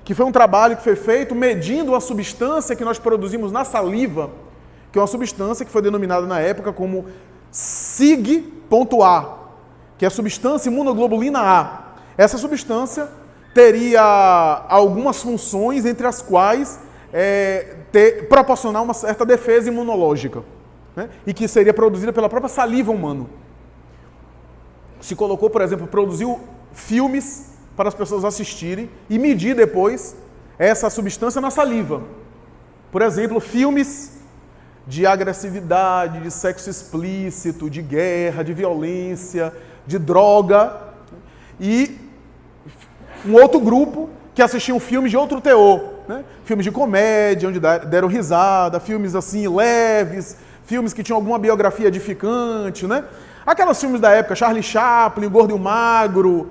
que foi um trabalho que foi feito medindo a substância que nós produzimos na saliva, que é uma substância que foi denominada na época como Sig.A, que é a substância imunoglobulina A. Essa substância teria algumas funções, entre as quais proporcionar uma certa defesa imunológica, né? E que seria produzida pela própria saliva humana. Se colocou, por exemplo, produziu filmes para as pessoas assistirem e medir depois essa substância na saliva. Por exemplo, filmes de agressividade, de sexo explícito, de guerra, de violência, de droga. E um outro grupo que assistiam filmes de outro teor, né? Filmes de comédia, onde deram risada, filmes assim leves, filmes que tinham alguma biografia edificante, né? Aqueles filmes da época, Charlie Chaplin, O Gordo e o Magro,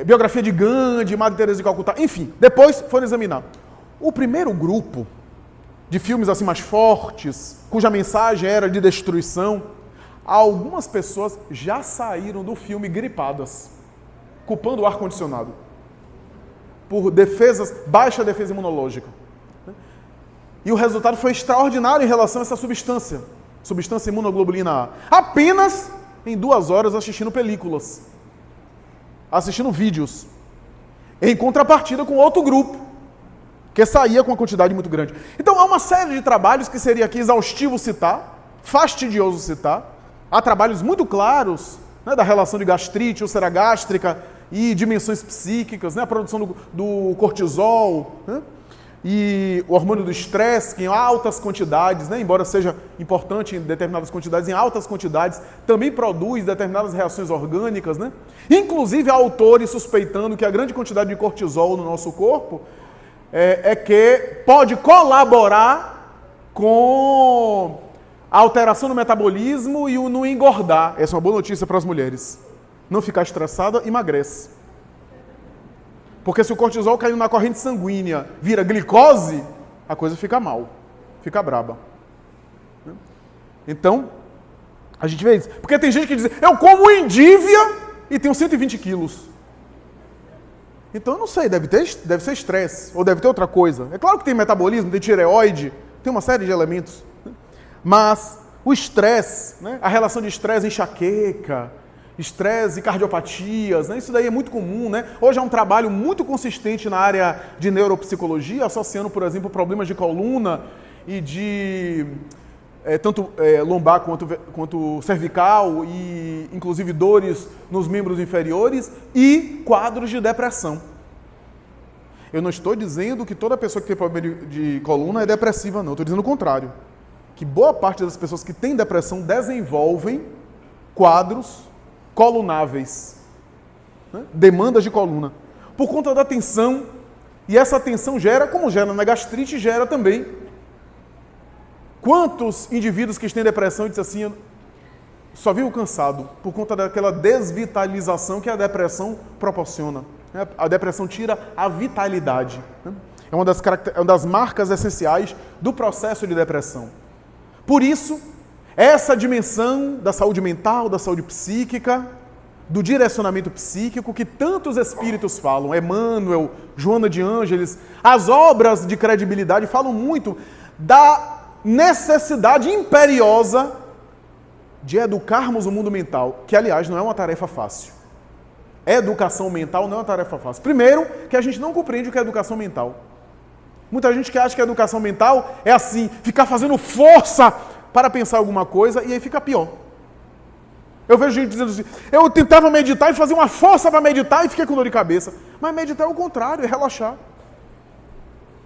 biografia de Gandhi, Madre Teresa de Calcutá, enfim, depois foram examinar. O primeiro grupo de filmes assim mais fortes, cuja mensagem era de destruição, algumas pessoas já saíram do filme gripadas, culpando o ar-condicionado, por baixa defesa imunológica. E o resultado foi extraordinário em relação a essa substância imunoglobulina A. Apenas em 2 horas assistindo películas, assistindo vídeos, em contrapartida com outro grupo, que saía com uma quantidade muito grande. Então há uma série de trabalhos que seria aqui exaustivo citar, fastidioso citar. Há trabalhos muito claros, né, da relação de gastrite, úlcera gástrica e dimensões psíquicas, né, a produção do cortisol, né, e o hormônio do estresse, que em altas quantidades, né, embora seja importante em determinadas quantidades, em altas quantidades, também produz determinadas reações orgânicas. Né? Inclusive há autores suspeitando que a grande quantidade de cortisol no nosso corpo que pode colaborar com a alteração no metabolismo e o não engordar. Essa é uma boa notícia para as mulheres. Não ficar estressada, emagrece. Porque se o cortisol caindo na corrente sanguínea vira glicose, a coisa fica mal, fica braba. Então, a gente vê isso. Porque tem gente que diz, eu como endívia e tenho 120 quilos. Então, eu não sei, deve ser estresse, ou deve ter outra coisa. É claro que tem metabolismo, tem tireoide, tem uma série de elementos. Mas o estresse, né, a relação de estresse e enxaqueca, estresse e cardiopatias, né, isso daí é muito comum. Né? Hoje há um trabalho muito consistente na área de neuropsicologia, associando, por exemplo, problemas de coluna e de tanto lombar quanto cervical e inclusive dores nos membros inferiores e quadros de depressão. Eu não estou dizendo que toda pessoa que tem problema de coluna é depressiva, não. Estou dizendo o contrário. Que boa parte das pessoas que têm depressão desenvolvem quadros colunáveis, né? Demandas de coluna, por conta da tensão, e essa tensão gera, como gera na gastrite, gera também. Quantos indivíduos que têm depressão dizem assim, só vivo cansado, por conta daquela desvitalização que a depressão proporciona. Né? A depressão tira a vitalidade. Né? É uma das marcas essenciais do processo de depressão. Por isso, essa dimensão da saúde mental, da saúde psíquica, do direcionamento psíquico, que tantos espíritos falam, Emmanuel, Joana de Ângeles, as obras de credibilidade falam muito da necessidade imperiosa de educarmos o mundo mental, que, aliás, não é uma tarefa fácil. Educação mental não é uma tarefa fácil. Primeiro, que a gente não compreende o que é educação mental. Muita gente que acha que a educação mental é assim, ficar fazendo força para pensar alguma coisa, e aí fica pior. Eu vejo gente dizendo assim, eu tentava meditar e fazer uma força para meditar e fiquei com dor de cabeça. Mas meditar é o contrário, é relaxar.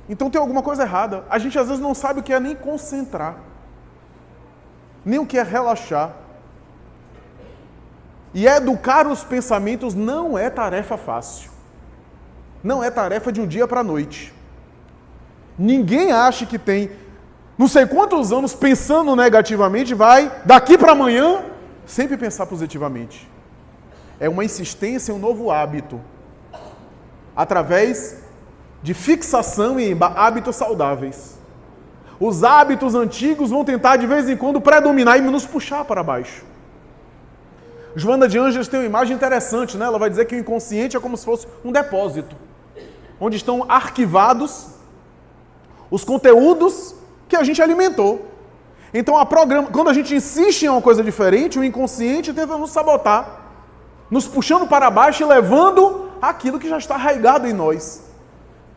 Então tem alguma coisa errada. A gente às vezes não sabe o que é nem concentrar, nem o que é relaxar. E educar os pensamentos não é tarefa fácil. Não é tarefa de um dia para a noite. Ninguém acha que tem não sei quantos anos pensando negativamente, vai daqui para amanhã sempre pensar positivamente. É uma insistência, um novo hábito. Através de fixação em hábitos saudáveis. Os hábitos antigos vão tentar de vez em quando predominar e nos puxar para baixo. Joana de Ângeles tem uma imagem interessante, né? Ela vai dizer que o inconsciente é como se fosse um depósito, onde estão arquivados os conteúdos que a gente alimentou. Então, quando a gente insiste em uma coisa diferente, o inconsciente tenta nos sabotar, nos puxando para baixo e levando aquilo que já está arraigado em nós.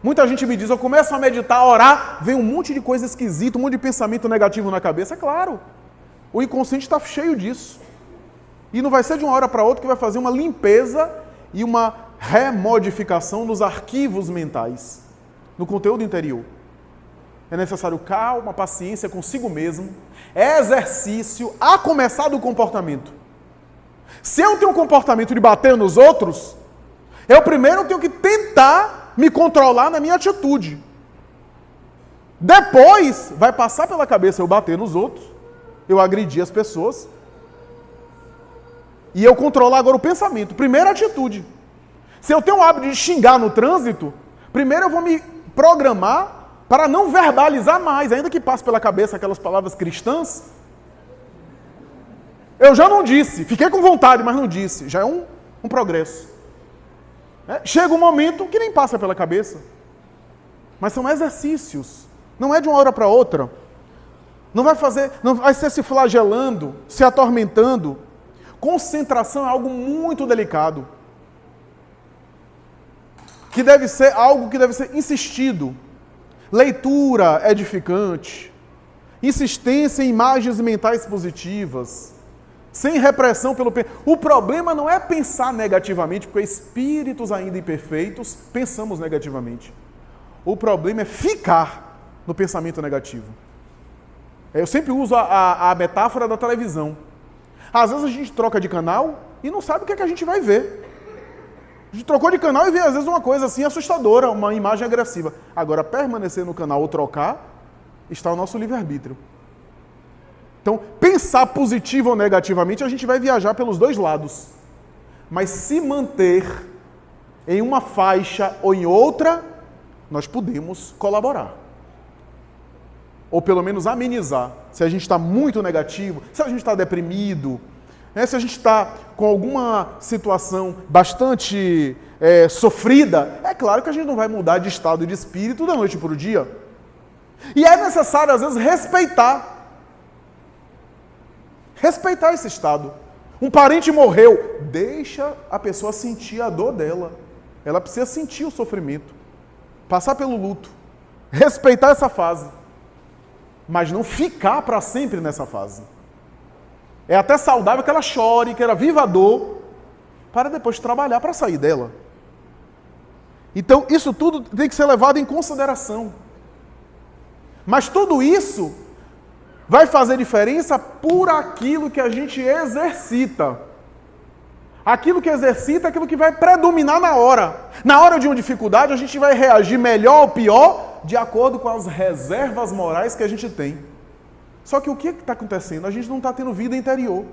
Muita gente me diz, eu começo a meditar, a orar, vem um monte de coisa esquisita, um monte de pensamento negativo na cabeça. É claro, o inconsciente está cheio disso. E não vai ser de uma hora para outra que vai fazer uma limpeza e uma remodificação nos arquivos mentais, no conteúdo interior. É necessário calma, paciência consigo mesmo, exercício, a começar do comportamento. Se eu tenho um comportamento de bater nos outros, eu primeiro tenho que tentar me controlar na minha atitude. Depois, vai passar pela cabeça eu bater nos outros, eu agredir as pessoas, e eu controlar agora o pensamento. Primeira atitude. Se eu tenho o hábito de xingar no trânsito, primeiro eu vou me programar para não verbalizar mais, ainda que passe pela cabeça aquelas palavras cristãs. Eu já não disse, fiquei com vontade, mas não disse. Já é um progresso. Chega um momento que nem passa pela cabeça. Mas são exercícios. Não é de uma hora para outra. Não vai ser se flagelando, se atormentando. Concentração é algo muito delicado. Algo que deve ser insistido. Leitura edificante. Insistência em imagens mentais positivas. Sem repressão pelo pensamento. O problema não é pensar negativamente, porque espíritos ainda imperfeitos pensamos negativamente. O problema é ficar no pensamento negativo. Eu sempre uso a metáfora da televisão. Às vezes a gente troca de canal e não sabe o que é que a gente vai ver. A gente trocou de canal e vê às vezes uma coisa assim assustadora, uma imagem agressiva. Agora, permanecer no canal ou trocar, está o nosso livre-arbítrio. Então, pensar positivo ou negativamente, a gente vai viajar pelos dois lados. Mas se manter em uma faixa ou em outra, nós podemos colaborar. Ou pelo menos amenizar. Se a gente está muito negativo, se a gente está deprimido, se a gente está com alguma situação bastante sofrida, é claro que a gente não vai mudar de estado de espírito da noite para o dia. E é necessário, às vezes, respeitar esse estado. Um parente morreu, deixa a pessoa sentir a dor dela. Ela precisa sentir o sofrimento, passar pelo luto, respeitar essa fase, mas não ficar para sempre nessa fase. É até saudável que ela chore, que ela viva a dor, para depois trabalhar para sair dela. Então, isso tudo tem que ser levado em consideração. Mas tudo isso vai fazer diferença por aquilo que a gente exercita. Aquilo que exercita é aquilo que vai predominar na hora. Na hora de uma dificuldade, a gente vai reagir melhor ou pior de acordo com as reservas morais que a gente tem. Só que o que está acontecendo? A gente não está tendo vida interior.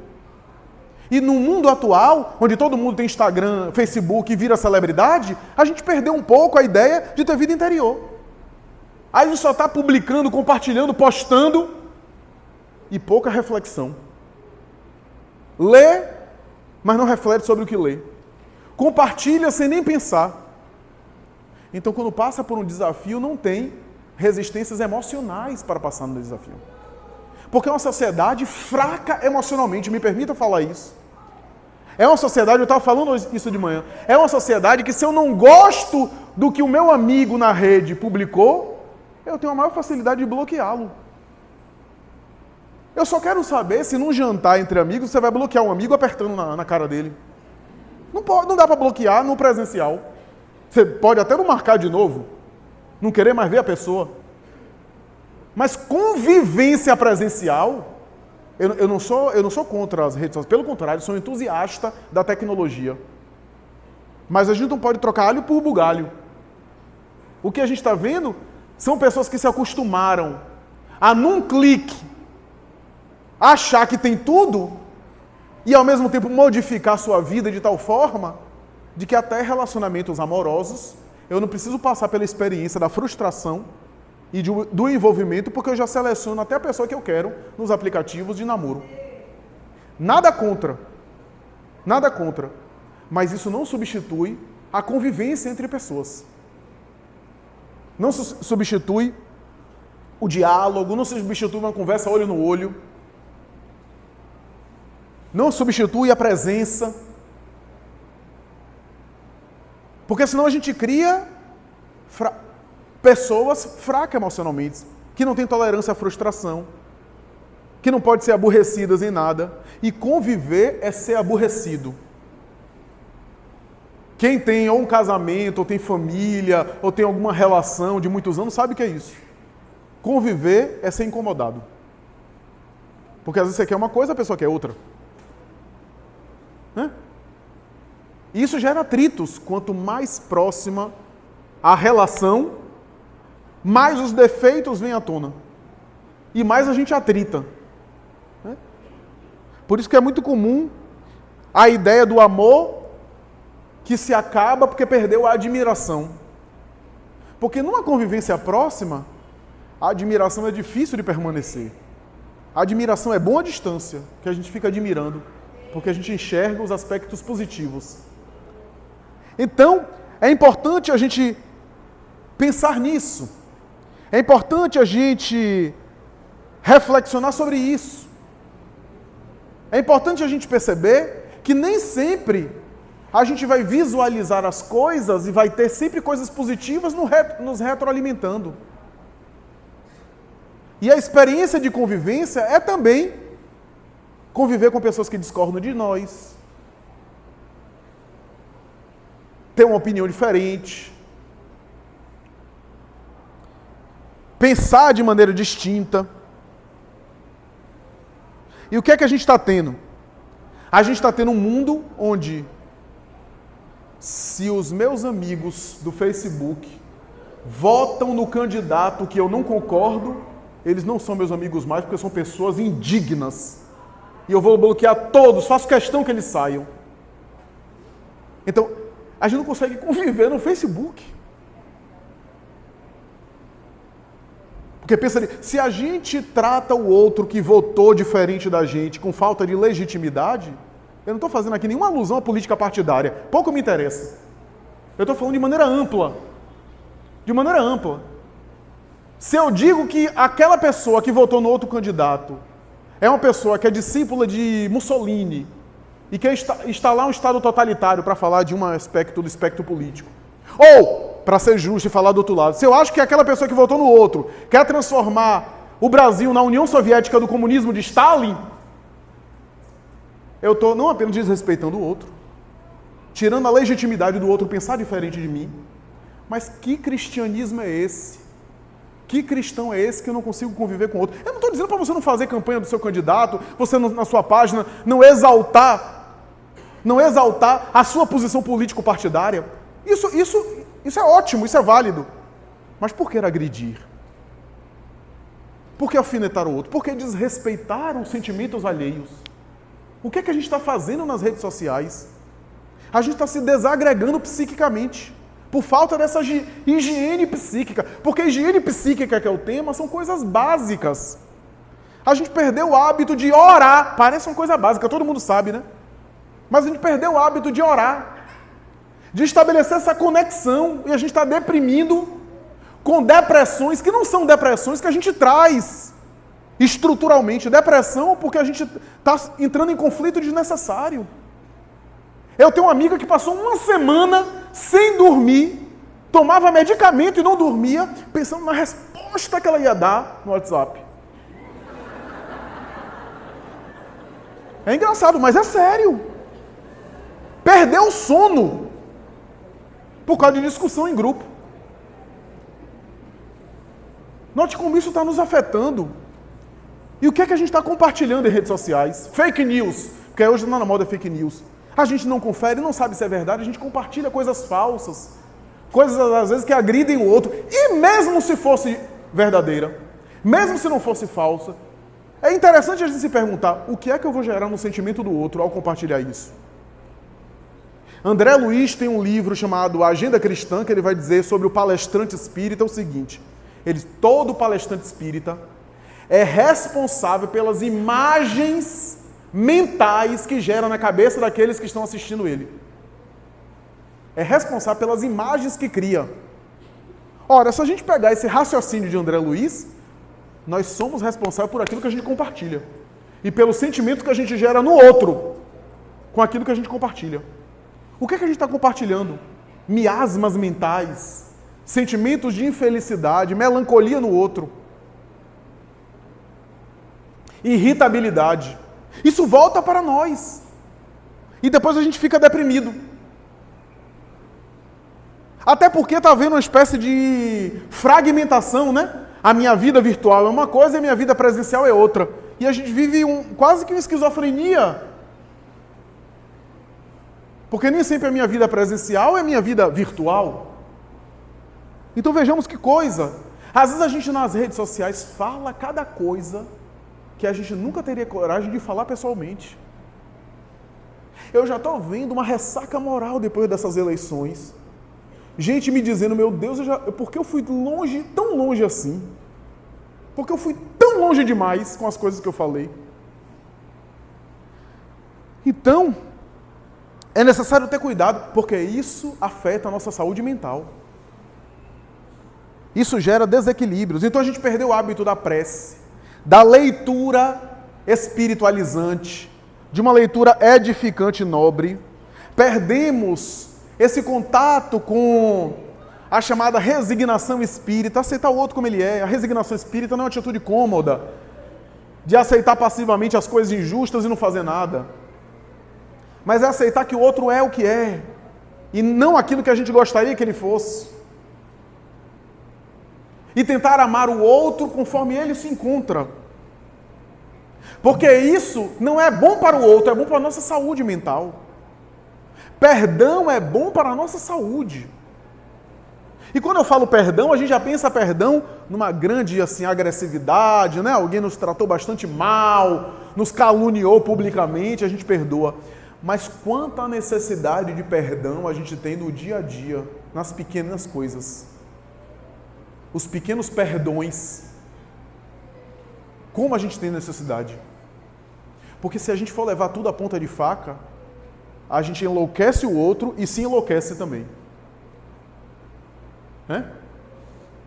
E no mundo atual, onde todo mundo tem Instagram, Facebook e vira celebridade, a gente perdeu um pouco a ideia de ter vida interior. Aí a gente só está publicando, compartilhando, postando e pouca reflexão. Lê, mas não reflete sobre o que lê. Compartilha sem nem pensar. Então, quando passa por um desafio, não tem resistências emocionais para passar no desafio. Porque é uma sociedade fraca emocionalmente, me permita falar isso. É uma sociedade, eu estava falando isso de manhã, é uma sociedade que se eu não gosto do que o meu amigo na rede publicou, eu tenho a maior facilidade de bloqueá-lo. Eu só quero saber se num jantar entre amigos você vai bloquear um amigo apertando na cara dele. Não dá para bloquear no presencial. Você pode até não marcar de novo, não querer mais ver a pessoa. Mas convivência presencial, eu não sou contra as redes sociais, pelo contrário, sou entusiasta da tecnologia. Mas a gente não pode trocar alho por bugalho. O que a gente está vendo são pessoas que se acostumaram a, num clique, achar que tem tudo e, ao mesmo tempo, modificar a sua vida de tal forma de que até relacionamentos amorosos eu não preciso passar pela experiência da frustração e do envolvimento, porque eu já seleciono até a pessoa que eu quero nos aplicativos de namoro. Nada contra. Nada contra. Mas isso não substitui a convivência entre pessoas. Não substitui o diálogo, não substitui uma conversa olho no olho. Não substitui a presença. Porque senão a gente cria pessoas fracas emocionalmente, que não têm tolerância à frustração, que não podem ser aborrecidas em nada. E conviver é ser aborrecido. Quem tem ou um casamento, ou tem família, ou tem alguma relação de muitos anos, sabe o que é isso. Conviver é ser incomodado. Porque às vezes você quer uma coisa, a pessoa quer outra. Né? E isso gera atritos. Quanto mais próxima a relação, mais os defeitos vêm à tona. E mais a gente atrita. Né? Por isso que é muito comum a ideia do amor que se acaba porque perdeu a admiração. Porque numa convivência próxima, a admiração é difícil de permanecer. A admiração é boa à distância, que a gente fica admirando, porque a gente enxerga os aspectos positivos. Então, é importante a gente pensar nisso. É importante a gente reflexionar sobre isso. É importante a gente perceber que nem sempre a gente vai visualizar as coisas e vai ter sempre coisas positivas nos retroalimentando. E a experiência de convivência é também conviver com pessoas que discordam de nós, ter uma opinião diferente, pensar de maneira distinta. E o que é que a gente está tendo? A gente está tendo um mundo onde, se os meus amigos do Facebook votam no candidato que eu não concordo, eles não são meus amigos mais, porque são pessoas indignas. E eu vou bloquear todos, faço questão que eles saiam. Então, a gente não consegue conviver no Facebook. Porque pensa, se a gente trata o outro que votou diferente da gente com falta de legitimidade, eu não estou fazendo aqui nenhuma alusão à política partidária, pouco me interessa. Eu estou falando de maneira ampla. De maneira ampla. Se eu digo que aquela pessoa que votou no outro candidato é uma pessoa que é discípula de Mussolini e quer instalar um Estado totalitário para falar de um aspecto do espectro político, ou, para ser justo e falar do outro lado, se eu acho que aquela pessoa que votou no outro quer transformar o Brasil na União Soviética do comunismo de Stalin, eu estou não apenas desrespeitando o outro, tirando a legitimidade do outro pensar diferente de mim, mas que cristianismo é esse? Que cristão é esse que eu não consigo conviver com o outro? Eu não estou dizendo para você não fazer campanha do seu candidato, você na sua página não exaltar a sua posição político-partidária. Isso é ótimo, isso é válido. Mas por que agredir? Por que alfinetar o outro? Por que desrespeitar os sentimentos alheios? O que é que a gente está fazendo nas redes sociais? A gente está se desagregando psiquicamente, por falta dessa higiene psíquica. Porque a higiene psíquica, que é o tema, são coisas básicas. A gente perdeu o hábito de orar. Parece uma coisa básica, todo mundo sabe, né? Mas a gente perdeu o hábito de orar, de estabelecer essa conexão, e a gente está deprimindo com depressões que não são depressões que a gente traz estruturalmente. Depressão porque a gente está entrando em conflito desnecessário. Eu tenho uma amiga que passou uma semana sem dormir, tomava medicamento e não dormia, pensando na resposta que ela ia dar no WhatsApp. É engraçado, mas é sério. Perdeu o sono por causa de discussão em grupo. Note como isso está nos afetando. E o que é que a gente está compartilhando em redes sociais? Fake news, porque hoje está na moda fake news. A gente não confere, não sabe se é verdade, a gente compartilha coisas falsas, coisas às vezes que agridem o outro, e mesmo se fosse verdadeira, mesmo se não fosse falsa, é interessante a gente se perguntar, o que é que eu vou gerar no sentimento do outro ao compartilhar isso? André Luiz tem um livro chamado Agenda Cristã, que ele vai dizer sobre o palestrante espírita o seguinte: todo palestrante espírita é responsável pelas imagens mentais que gera na cabeça daqueles que estão assistindo ele. É responsável pelas imagens que cria. Ora, se a gente pegar esse raciocínio de André Luiz, nós somos responsáveis por aquilo que a gente compartilha. E pelo sentimento que a gente gera no outro, com aquilo que a gente compartilha. O que é que a gente está compartilhando? Miasmas mentais, sentimentos de infelicidade, melancolia no outro, irritabilidade. Isso volta para nós. E depois a gente fica deprimido. Até porque está havendo uma espécie de fragmentação, né? A minha vida virtual é uma coisa e a minha vida presencial é outra. E a gente vive quase que uma esquizofrenia. Porque nem sempre a minha vida presencial é a minha vida virtual. Então vejamos que coisa. Às vezes a gente nas redes sociais fala cada coisa que a gente nunca teria coragem de falar pessoalmente. Eu já estou vendo uma ressaca moral depois dessas eleições. Gente me dizendo, meu Deus, por que eu fui longe, tão longe assim? Porque eu fui tão longe demais com as coisas que eu falei. Então, é necessário ter cuidado, porque isso afeta a nossa saúde mental. Isso gera desequilíbrios. Então a gente perdeu o hábito da prece, da leitura espiritualizante, de uma leitura edificante e nobre. Perdemos esse contato com a chamada resignação espírita, aceitar o outro como ele é. A resignação espírita não é uma atitude cômoda, de aceitar passivamente as coisas injustas e não fazer nada. Mas é aceitar que o outro é o que é, e não aquilo que a gente gostaria que ele fosse. E tentar amar o outro conforme ele se encontra. Porque isso não é bom para o outro, é bom para a nossa saúde mental. Perdão é bom para a nossa saúde. E quando eu falo perdão, a gente já pensa perdão numa grande assim, agressividade, né? Alguém nos tratou bastante mal, nos caluniou publicamente, a gente perdoa. Mas quanta necessidade de perdão a gente tem no dia a dia, nas pequenas coisas. Os pequenos perdões. Como a gente tem necessidade. Porque se a gente for levar tudo à ponta de faca, a gente enlouquece o outro e se enlouquece também.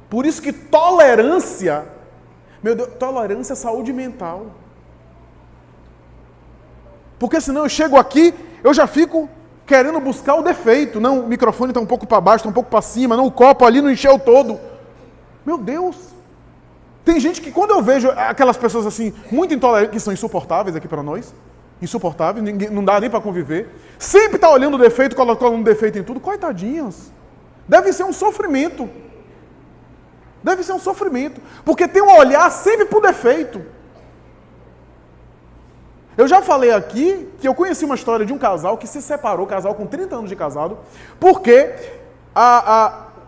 Por isso que tolerância, meu Deus, tolerância é saúde mental. Porque senão eu chego aqui, eu já fico querendo buscar o defeito. Não, o microfone está um pouco para baixo, está um pouco para cima, não, o copo ali não encheu todo. Meu Deus! Tem gente que quando eu vejo aquelas pessoas assim, muito intolerantes, que são insuportáveis aqui para nós, insuportáveis, não dá nem para conviver, sempre está olhando o defeito, colocando um defeito em tudo, coitadinhas. Deve ser um sofrimento. Deve ser um sofrimento. Porque tem um olhar sempre para o defeito. Eu já falei aqui que eu conheci uma história de um casal que se separou, casal com 30 anos de casado, porque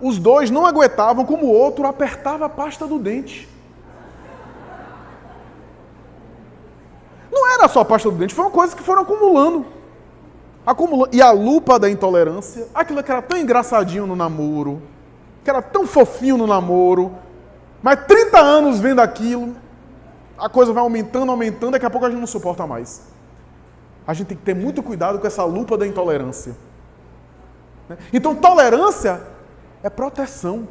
os dois não aguentavam como o outro apertava a pasta do dente. Não era só a pasta do dente, foram coisas que foram acumulando. E a lupa da intolerância, aquilo que era tão engraçadinho no namoro, que era tão fofinho no namoro, mas 30 anos vendo aquilo, a coisa vai aumentando, daqui a pouco a gente não suporta mais. A gente tem que ter muito cuidado com essa lupa da intolerância. Então, tolerância é proteção.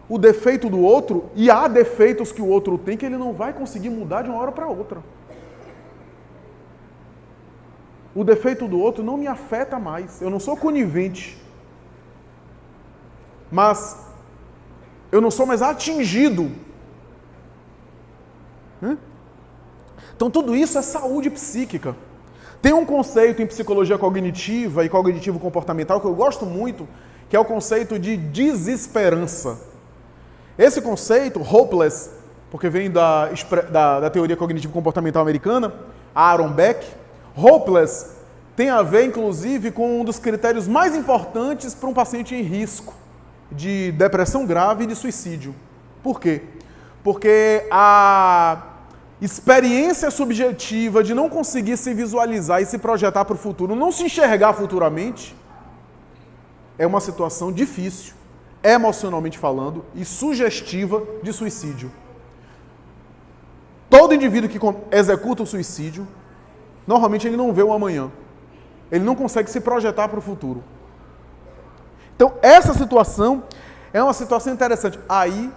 O defeito do outro, e há defeitos que o outro tem que ele não vai conseguir mudar de uma hora para outra. O defeito do outro não me afeta mais. Eu não sou conivente. Mas eu não sou mais atingido. Então tudo isso é saúde psíquica. Tem um conceito em psicologia cognitiva e cognitivo comportamental que eu gosto muito, que é o conceito de desesperança. Esse conceito, hopeless, porque vem da teoria cognitivo comportamental americana, Aaron Beck, hopeless tem a ver, inclusive, com um dos critérios mais importantes para um paciente em risco de depressão grave e de suicídio. Por quê? Porque experiência subjetiva de não conseguir se visualizar e se projetar para o futuro, não se enxergar futuramente, é uma situação difícil, emocionalmente falando, e sugestiva de suicídio. Todo indivíduo que executa o suicídio, normalmente ele não vê o amanhã. Ele não consegue se projetar para o futuro. Então, essa situação é uma situação interessante. Aí,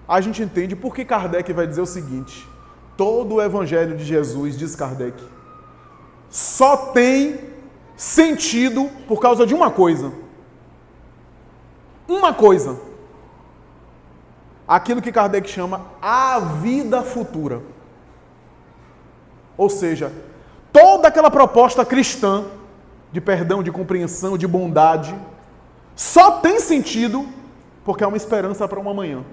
a gente entende por que Kardec vai dizer o seguinte: todo o Evangelho de Jesus, diz Kardec, só tem sentido por causa de uma coisa. Uma coisa. Aquilo que Kardec chama a vida futura. Ou seja, toda aquela proposta cristã de perdão, de compreensão, de bondade, só tem sentido porque é uma esperança para um amanhã.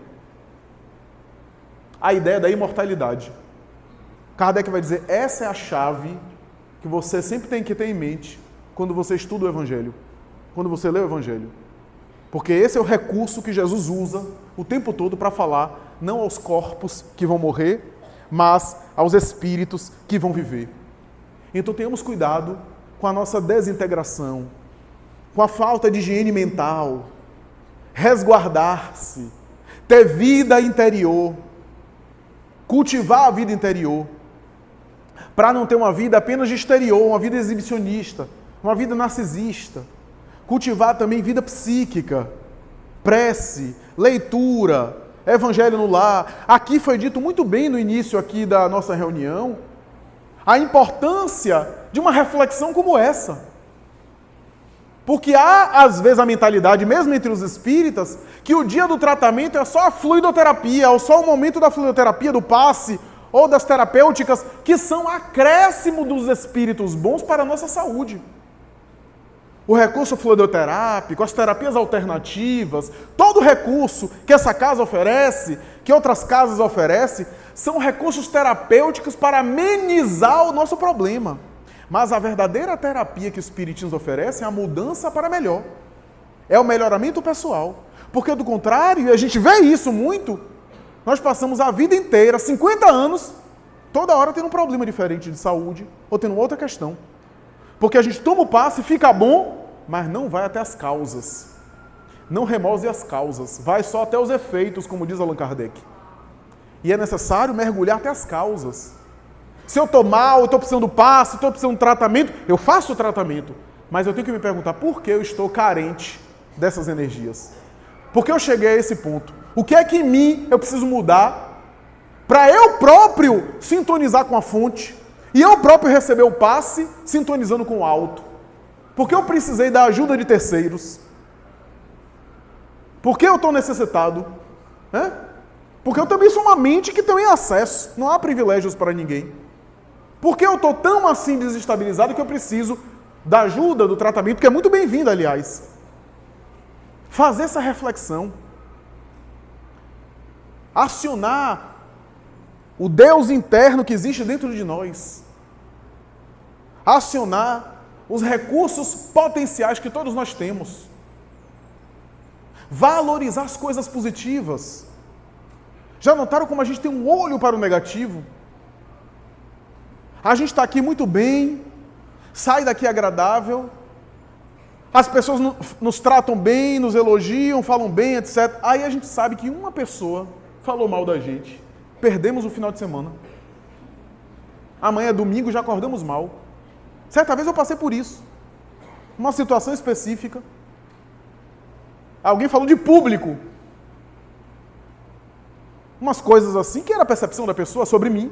A ideia da imortalidade. Kardec vai dizer, essa é a chave que você sempre tem que ter em mente quando você estuda o Evangelho, quando você lê o Evangelho. Porque esse é o recurso que Jesus usa o tempo todo para falar, não aos corpos que vão morrer, mas aos espíritos que vão viver. Então tenhamos cuidado com a nossa desintegração, com a falta de higiene mental, resguardar-se, ter vida interior, cultivar a vida interior, para não ter uma vida apenas de exterior, uma vida exibicionista, uma vida narcisista. Cultivar também vida psíquica, prece, leitura, evangelho no lar. Aqui foi dito muito bem no início aqui da nossa reunião a importância de uma reflexão como essa. Porque há, às vezes, a mentalidade, mesmo entre os espíritas, que o dia do tratamento é só a fluidoterapia, ou só o momento da fluidoterapia, do passe, ou das terapêuticas, que são acréscimo dos espíritos bons para a nossa saúde. O recurso fluidoterápico, as terapias alternativas, todo recurso que essa casa oferece, que outras casas oferecem, são recursos terapêuticos para amenizar o nosso problema. Mas a verdadeira terapia que os espiritismos oferecem é a mudança para melhor. É o melhoramento pessoal. Porque do contrário, e a gente vê isso muito, nós passamos a vida inteira, 50 anos, toda hora tendo um problema diferente de saúde, ou tendo outra questão. Porque a gente toma o passe, fica bom, mas não vai até as causas. Não remove as causas, vai só até os efeitos, como diz Allan Kardec. E é necessário mergulhar até as causas. Se eu estou mal, eu estou precisando do passe, estou precisando do tratamento, eu faço o tratamento. Mas eu tenho que me perguntar, por que eu estou carente dessas energias? Por que eu cheguei a esse ponto? O que é que em mim eu preciso mudar para eu próprio sintonizar com a fonte? E eu próprio receber o passe sintonizando com o alto. Porque eu precisei da ajuda de terceiros. Porque eu estou necessitado. Porque eu também sou uma mente que tem acesso. Não há privilégios para ninguém. Porque eu estou tão assim desestabilizado que eu preciso da ajuda, do tratamento, que é muito bem-vindo, aliás. Fazer essa reflexão. Acionar o Deus interno que existe dentro de nós. Acionar os recursos potenciais que todos nós temos. Valorizar as coisas positivas. Já notaram como a gente tem um olho para o negativo? A gente está aqui muito bem, sai daqui agradável, as pessoas nos tratam bem, nos elogiam, falam bem, etc. Aí a gente sabe que uma pessoa falou mal da gente. Perdemos o final de semana. Amanhã é domingo, já acordamos mal. Certa vez eu passei por isso. Uma situação específica. Alguém falou de público. Umas coisas assim, que era a percepção da pessoa sobre mim.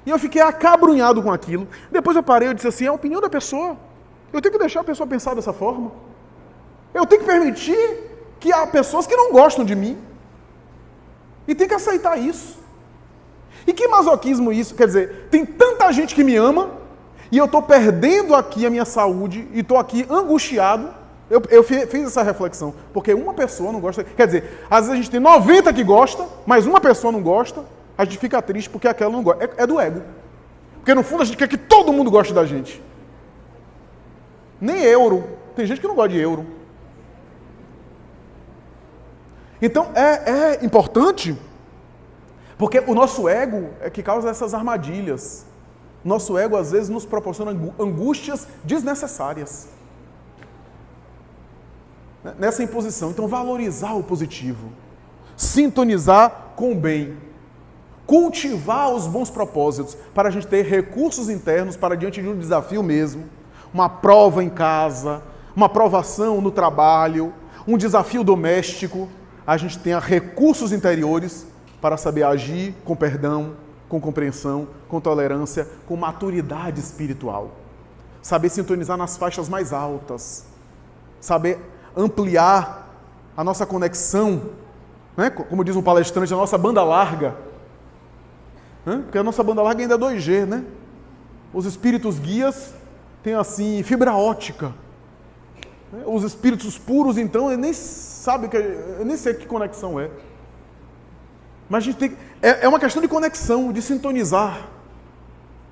E eu fiquei acabrunhado com aquilo. Depois eu parei e disse assim, é a opinião da pessoa. Eu tenho que deixar a pessoa pensar dessa forma. Eu tenho que permitir que há pessoas que não gostam de mim. E tem que aceitar isso. E que masoquismo isso? Quer dizer, tem tanta gente que me ama, e eu estou perdendo aqui a minha saúde, e estou aqui angustiado. Eu fiz essa reflexão, porque uma pessoa não gosta. Quer dizer, às vezes a gente tem 90 que gosta, mas uma pessoa não gosta, a gente fica triste porque aquela não gosta. É do ego. Porque no fundo a gente quer que todo mundo goste da gente. Nem euro. Tem gente que não gosta de euro. Então é importante Porque o nosso ego é que causa essas armadilhas. Nosso ego, às vezes, nos proporciona angústias desnecessárias. Nessa imposição. Então, valorizar o positivo. Sintonizar com o bem. Cultivar os bons propósitos para a gente ter recursos internos para diante de um desafio mesmo. Uma prova em casa, uma provação no trabalho, um desafio doméstico. A gente tenha recursos interiores para saber agir com perdão, com compreensão, com tolerância, com maturidade espiritual. Saber sintonizar nas faixas mais altas. Saber ampliar a nossa conexão, né? Como diz um palestrante, a nossa banda larga. Porque a nossa banda larga ainda é 2G, né? Os espíritos guias têm assim, fibra ótica. Os espíritos puros, então, eu nem sei que conexão é. Mas a gente tem, é uma questão de conexão, de sintonizar,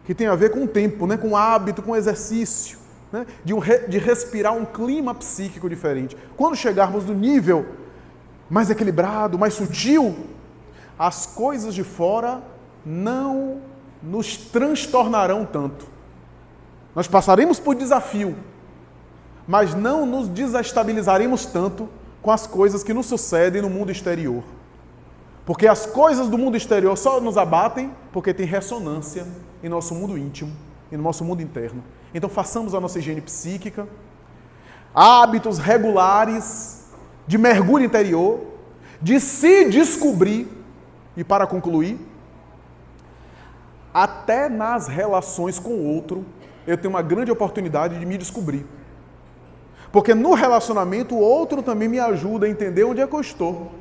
que tem a ver com o tempo, né? Com o hábito, com o exercício, né? De respirar um clima psíquico diferente. Quando chegarmos no nível mais equilibrado, mais sutil, as coisas de fora não nos transtornarão tanto. Nós passaremos por desafio, mas não nos desestabilizaremos tanto com as coisas que nos sucedem no mundo exterior. Porque as coisas do mundo exterior só nos abatem porque tem ressonância em nosso mundo íntimo e no nosso mundo interno. Então façamos a nossa higiene psíquica, hábitos regulares de mergulho interior, de se descobrir, e para concluir, até nas relações com o outro, eu tenho uma grande oportunidade de me descobrir. Porque no relacionamento o outro também me ajuda a entender onde é que eu estou.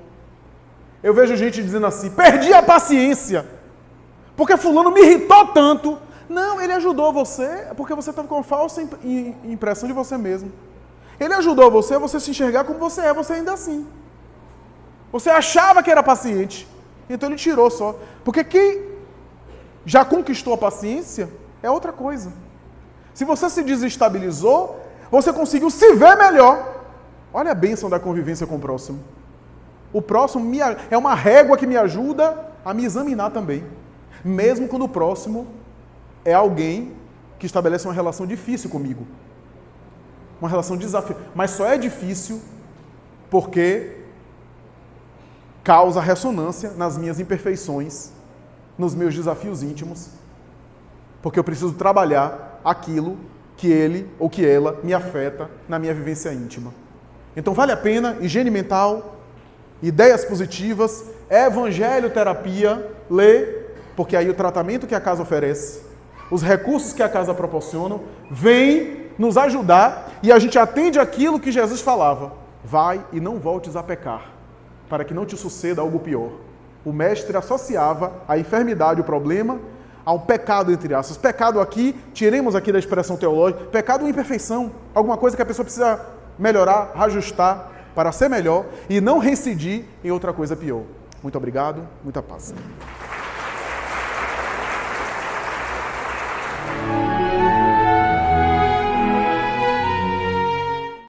Eu vejo gente dizendo assim, perdi a paciência, porque fulano me irritou tanto. Não, ele ajudou você, porque você estava com uma falsa impressão de você mesmo. Ele ajudou você a você se enxergar como você ainda assim. Você achava que era paciente, então ele tirou só. Porque quem já conquistou a paciência é outra coisa. Se você se desestabilizou, você conseguiu se ver melhor. Olha a bênção da convivência com o próximo. O próximo é uma régua que me ajuda a me examinar também. Mesmo quando o próximo é alguém que estabelece uma relação difícil comigo. Uma relação desafiadora. Mas só é difícil porque causa ressonância nas minhas imperfeições, nos meus desafios íntimos. Porque eu preciso trabalhar aquilo que ele ou que ela me afeta na minha vivência íntima. Então vale a pena, higiene mental, ideias positivas, evangelho, terapia, ler, porque aí o tratamento que a casa oferece, os recursos que a casa proporciona, vem nos ajudar e a gente atende aquilo que Jesus falava. Vai e não voltes a pecar, para que não te suceda algo pior. O mestre associava a enfermidade, o problema, ao pecado, entre aspas. Pecado aqui, tiremos aqui da expressão teológica, pecado é imperfeição, alguma coisa que a pessoa precisa melhorar, ajustar, para ser melhor e não reincidir em outra coisa pior. Muito obrigado, muita paz.